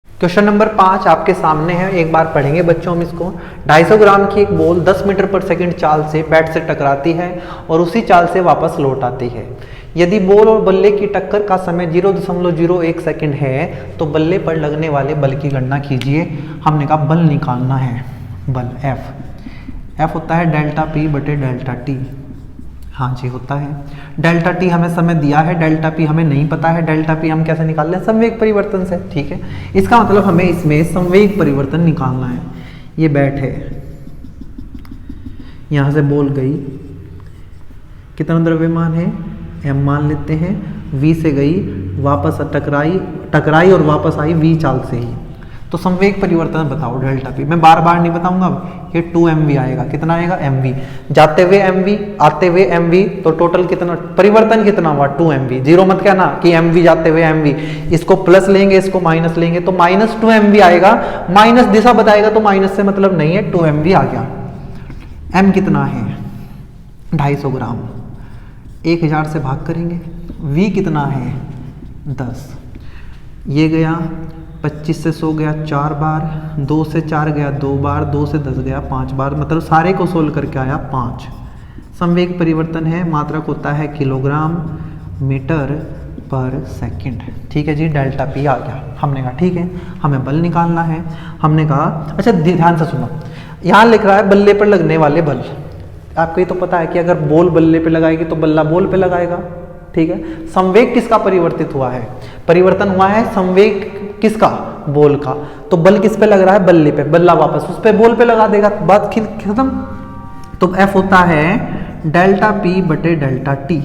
क्वेश्चन नंबर 5 आपके सामने है, एक बार पढ़ेंगे बच्चों हम इसको। 250 ग्राम की एक बॉल 10 मीटर पर सेकंड चाल से बैट से टकराती है और उसी चाल से वापस लौट आती है। यदि बॉल और बल्ले की टक्कर का समय 0.01 सेकंड है तो बल्ले पर लगने वाले बल की गणना कीजिए। हमने कहा बल निकालना है, बल F होता है डेल्टा पी बटे डेल्टा टी। हाँ जी होता है। डेल्टा टी हमें समय दिया है, डेल्टा पी हमें नहीं पता है। डेल्टा पी हम कैसे निकाल लें? संवेग परिवर्तन से। ठीक है, इसका मतलब हमें इसमें संवेग परिवर्तन निकालना है। ये बैट है, यहाँ से बॉल गई, कितना द्रव्यमान है? m मान लेते हैं। v से गई, वापस टकराई और वापस आई v चाल से ही। तो संवेग परिवर्तन बताओ डेल्टा पी। मैं बार बार नहीं बताऊंगा, ये 2mv आएगा। कितना आएगा? mv। जाते हुए mv, आते हुए mv, तो टोटल कितना परिवर्तन कितना हुआ? 2mv। जीरो मत कहना कि mv जाते हुए mv, इसको प्लस लेंगे, इसको माइनस लेंगे, तो माइनस 2mv आएगा। माइनस दिशा बताएगा तो माइनस से मतलब नहीं है, 2mv आ गया। m कितना है? 250 ग्राम। 1000 से भाग करेंगे। v कितना है? 10। ये गया 25 से 100 गया 4 बार, 2 से 4 गया 2 बार, 2 से 10 गया 5 बार, मतलब सारे को सोल्व करके आया 5। संवेग परिवर्तन है, मात्रक होता है किलोग्राम मीटर पर सेकंड। ठीक है जी, डेल्टा पी आ गया। हमने कहा ठीक है, हमें बल निकालना है। हमने कहा अच्छा ध्यान से सुनो, यहाँ लिख रहा है बल्ले पर लगने वाले बल। आपको ये तो पता है कि अगर बॉल बल्ले पे लगाएगी तो बल्ला बॉल पे लगाएगा। ठीक है, संवेग किसका परिवर्तित हुआ है? परिवर्तन हुआ है संवेग किसका? बॉल का। तो बल किस पे लग रहा है? बल्ले पे। बल्ला वापस उस पे बॉल पे लगा देगा, बात खत्म। तो F होता है डेल्टा पी बटे डेल्टा टी।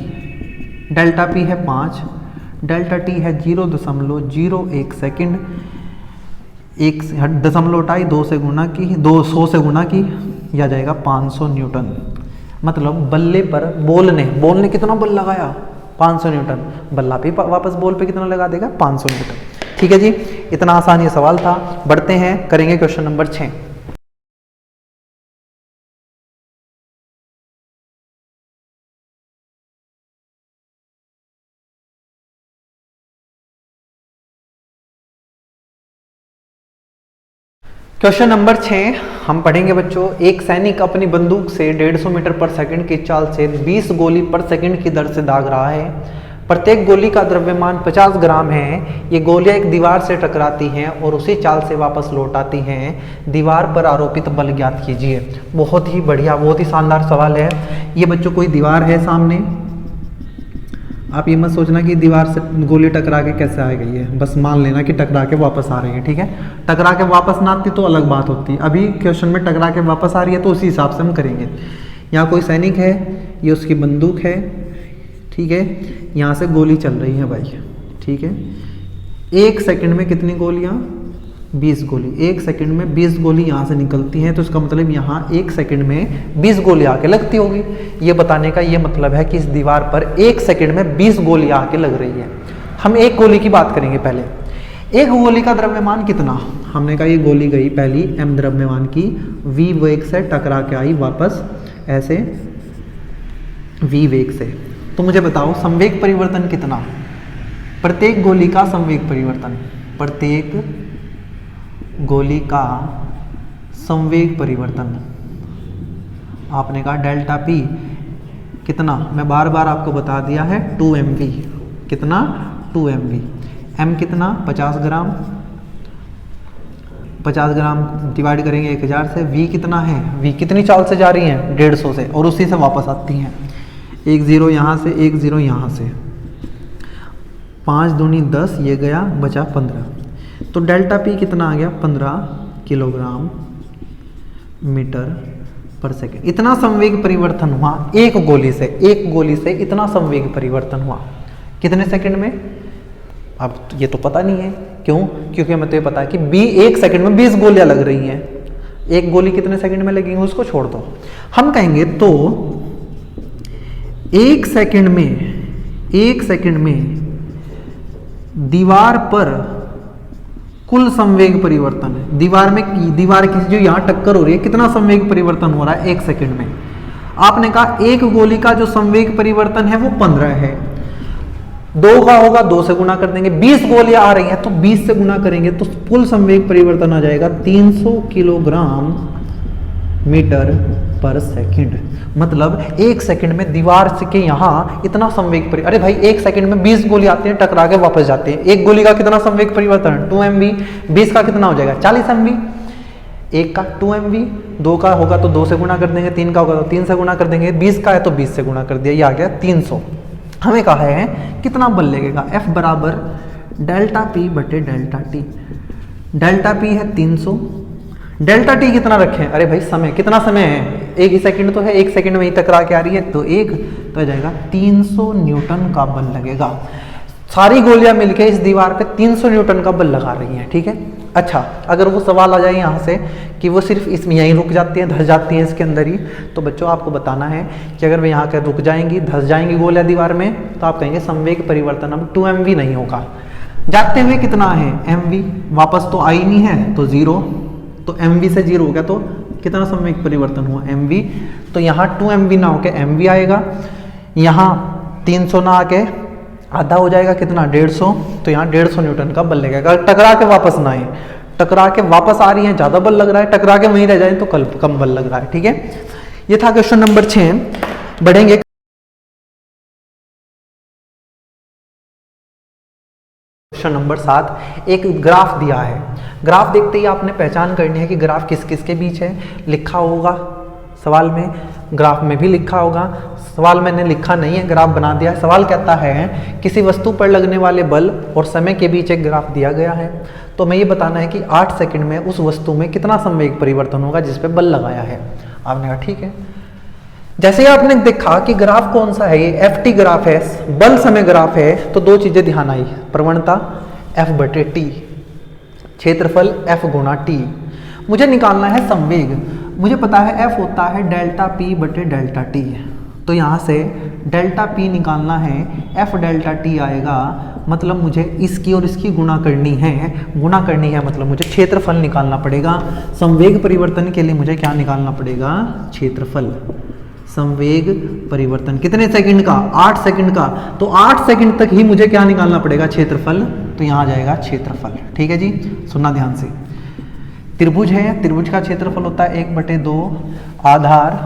डेल्टा पी है 5, डेल्टा टी है 0.01 सेकेंड। 1 दशमलव उठाई, 2 से गुना की, 200 से गुना की, यह जाएगा 500 न्यूटन। मतलब बल्ले पर बॉल ने कितना बल लगाया? 500 न्यूटन। बल्ला भी वापस बॉल पे कितना लगा देगा? 500 न्यूटन। ठीक है जी, इतना आसान ये सवाल था। बढ़ते हैं, करेंगे क्वेश्चन नंबर 6। क्वेश्चन नंबर 6 हम पढ़ेंगे बच्चों। एक सैनिक अपनी बंदूक से 150 मीटर पर सेकंड की चाल से 20 गोली पर सेकंड की दर से दाग रहा है। प्रत्येक गोली का द्रव्यमान 50 ग्राम है। ये गोलियां एक दीवार से टकराती हैं और उसी चाल से वापस लौट आती हैं। दीवार पर आरोपित बल ज्ञात कीजिए। बहुत ही बढ़िया, बहुत ही शानदार सवाल है। ये बच्चों कोई दीवार है सामने, आप ये मत सोचना कि दीवार से गोली टकरा के कैसे आ गई है, बस मान लेना कि टकरा के वापस आ रही है। ठीक है, टकरा के वापस ना आती तो अलग बात होती। अभी क्वेश्चन में टकरा के वापस आ रही है तो उसी हिसाब से हम करेंगे। यहाँ कोई सैनिक है, ये उसकी बंदूक है, ठीक है, यहाँ से गोली चल रही है भाई, ठीक है। 1 सेकंड में कितनी गोलियाँ? 20 गोली। 1 सेकंड में 20 गोली यहाँ से निकलती हैं, तो इसका मतलब यहाँ 1 सेकंड में 20 गोली आके लगती होगी। ये बताने का ये मतलब है कि इस दीवार पर 1 सेकंड में 20 गोली आके लग रही है। हम एक गोली की बात करेंगे पहले। एक गोली का द्रव्यमान कितना? हमने कहा ये गोली गई पहली m द्रव्यमान की, v वेग से टकरा के आई वापस ऐसे v वेग से। तो मुझे बताओ संवेग परिवर्तन कितना? प्रत्येक गोली का संवेग परिवर्तन, प्रत्येक गोली का संवेग परिवर्तन आपने कहा डेल्टा पी कितना? मैं बार बार आपको बता दिया है 2mv। कितना? 2mv। m कितना? 50 ग्राम। 50 ग्राम डिवाइड करेंगे 1000 से। v कितना है? v कितनी चाल से जा रही है? 150 से, और उसी से वापस आती हैं। 1 0 यहाँ से, 1 0 यहाँ से, 5 दूनी 10, ये गया, बचा 15। तो डेल्टा पी कितना आ गया? 15 किलोग्राम मीटर पर सेकेंड। इतना संवेग परिवर्तन हुआ एक गोली से। एक गोली से इतना संवेग परिवर्तन हुआ कितने सेकंड में? अब ये तो पता नहीं है, क्यों? क्योंकि हमें तो ये पता है कि 1 सेकंड में 20 गोलियां लग रही हैं। एक गोली कितने सेकंड में लगेंगे उसको छोड़ दो। हम कहेंगे तो 1 सेकंड में दीवार पर कुल संवेग परिवर्तन है। दीवार की जो यहाँ टक्कर हो रही है, कितना संवेग परिवर्तन हो रहा है 1 सेकंड में? आपने कहा एक गोली का जो संवेग परिवर्तन है वो 15 है। 2 का होगा 2 से गुना कर देंगे। 20 गोलियां आ रही हैं तो 20 से गुना करेंगे तो कुल संवेग परिवर्तन आ जाएगा 300 किलोग्राम मीटर पर सेकंड। मतलब 1 सेकंड में दीवार के यहाँ इतना संवेग अरे भाई 1 सेकंड में 20 गोली आती है, टकरा के वापस जाते हैं। एक गोली का कितना संवेग परिवर्तन? 2mv। 20 का कितना हो जाएगा? 40 mv। 1 का 2mv, 2 का होगा तो 2 से गुना कर देंगे, 3 का होगा तो 3 से गुना कर देंगे, 20 का है तो 20 से गुना कर दिया, ये आ गया 300। हमें कहा है कितना बल लगेगा? F बराबर डेल्टा पी बटे डेल्टा टी। डेल्टा पी है 300, डेल्टा टी कितना रखें? अरे भाई समय, कितना समय है? 1 ही सेकंड तो है, 1 सेकंड में ही टकरा के आ रही है तो 1 तो आ जाएगा 300 न्यूटन का बल लगेगा। सारी गोलियां मिलके इस दीवार पे 300 न्यूटन का बल लगा रही हैं, ठीक है। अच्छा, अगर वो सवाल आ जाए यहाँ से कि वो सिर्फ इसमें यहीं रुक जाती हैं, धस जाती हैं इसके अंदर ही, तो बच्चों आपको बताना है कि अगर वे यहाँ के रुक जाएंगी, धस जाएंगी गोलियां दीवार में, तो आप कहेंगे संवेग परिवर्तन अब 2mv नहीं होगा। जाते हुए कितना है? mv। वापस तो आई नहीं है तो 0, तो mv से 0 हो गया, तो कितना संवेग परिवर्तन हुआ? mv। तो यहाँ 2mv ना होके mv आएगा, यहाँ 300 ना आके आधा हो जाएगा, कितना? 150। तो यहाँ 150 न्यूटन का बल लगेगा। टकरा के वापस ना आए, टकरा के वापस आ रही है ज़्यादा बल लग रहा है, टकरा के वहीं रह जाए तो कम बल लग रहा है, ठीक है। ये था क्वेश्चन नंबर 6। बढ़ेंगे क्वेश्चन नंबर 7। एक ग्राफ दिया है। ग्राफ देखते ही आपने पहचान करनी है कि ग्राफ किस किस के बीच है। लिखा होगा सवाल में, ग्राफ में भी लिखा होगा। सवाल मैंने लिखा नहीं है, ग्राफ बना दिया है। सवाल कहता है किसी वस्तु पर लगने वाले बल और समय के बीच एक ग्राफ दिया गया है, तो मैं ये बताना है कि 8 सेकंड में उस वस्तु में कितना संवेग परिवर्तन होगा जिस पे बल लगाया है। आपने कहा ठीक है। जैसे ही आपने देखा कि ग्राफ कौन सा है, ये ft ग्राफ है, बल समय ग्राफ है, तो 2 चीजें ध्यान आई। प्रवणता f बटे टी, क्षेत्रफल f गुणा टी। मुझे निकालना है संवेग। मुझे पता है f होता है डेल्टा p बटे डेल्टा टी, तो यहाँ से डेल्टा p निकालना है, f डेल्टा t आएगा। मतलब मुझे इसकी और इसकी गुणा करनी है, मतलब मुझे क्षेत्रफल निकालना पड़ेगा। संवेग परिवर्तन के लिए मुझे क्या निकालना पड़ेगा? क्षेत्रफल। संवेग परिवर्तन कितने सेकंड का? 8 सेकंड का। तो 8 सेकंड तक ही मुझे क्या निकालना पड़ेगा? क्षेत्रफल। तो यहाँ आ जाएगा क्षेत्रफल। ठीक है जी, सुनना ध्यान से। त्रिभुज है, त्रिभुज का क्षेत्रफल होता है 1/2, आधार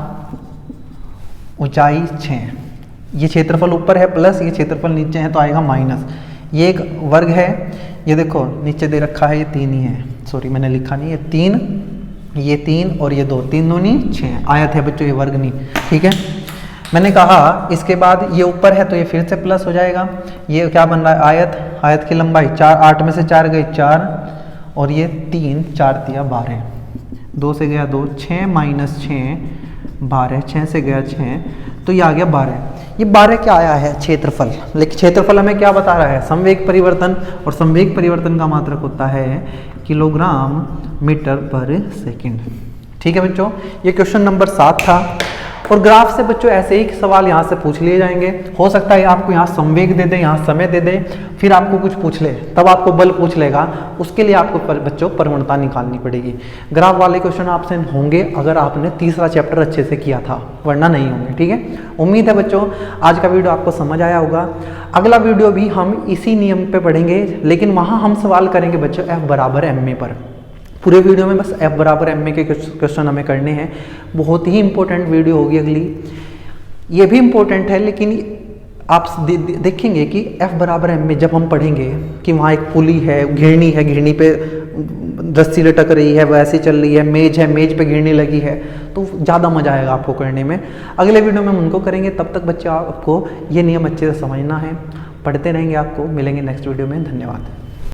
ऊंचाई 6। ये क्षेत्रफल ऊपर है प्लस, ये क्षेत्रफल नीचे है तो आएगा माइनस। ये एक वर्ग है, ये देखो नीचे दे रखा है, ये 3 ही है, सॉरी मैंने लिखा नहीं, ये 3 और ये 2, 3 दूनी 6 आयत है बच्चों, ये वर्ग नहीं, ठीक है। मैंने कहा इसके बाद ये ऊपर है तो ये फिर से प्लस हो जाएगा। ये क्या बन रहा है, आयत, आयत की लंबाई 4, 8 में से 4 गए 4, और ये 3, 4 दिया 12, 2 से गया 2, 6 माइनस 6 12, 6 से गया 6, तो ये आ गया 12। ये 12 क्या आया है, क्षेत्रफल। लेकिन क्षेत्रफल हमें क्या बता रहा है, संवेग परिवर्तन, और संवेग परिवर्तन का मात्रक होता है किलोग्राम मीटर पर सेकंड। ठीक है बच्चों, ये क्वेश्चन नंबर 7 था। और ग्राफ से बच्चों ऐसे ही सवाल यहाँ से पूछ लिए जाएंगे। हो सकता है आपको यहाँ संवेग दे दे, यहाँ समय दे दे, फिर आपको कुछ पूछ ले, तब आपको बल पूछ लेगा, उसके लिए आपको बच्चों प्रवणता निकालनी पड़ेगी। ग्राफ वाले क्वेश्चन आपसे होंगे अगर आपने तीसरा चैप्टर अच्छे से किया था, वरना नहीं होंगे। ठीक है, उम्मीद है बच्चों आज का वीडियो आपको समझ आया होगा। अगला वीडियो भी हम इसी नियम पे पढ़ेंगे, लेकिन वहाँ हम सवाल करेंगे बच्चों F बराबर ma पर। पूरे वीडियो में बस F बराबर ma के क्वेश्चन हमें करने हैं। बहुत ही इंपॉर्टेंट वीडियो होगी अगली। ये भी इंपॉर्टेंट है, लेकिन आप देखेंगे कि F बराबर ma जब हम पढ़ेंगे कि वहाँ एक पुली है, घिरनी है, घिरनी पे रस्सी लटक रही है, वैसे चल रही है, मेज है, मेज पे घिरनी लगी है, तो ज़्यादा मजा आएगा आपको करने में। अगले वीडियो में हम उनको करेंगे। तब तक बच्चे आपको ये नियम अच्छे से समझना है, पढ़ते रहेंगे। आपको मिलेंगे नेक्स्ट वीडियो में। धन्यवाद।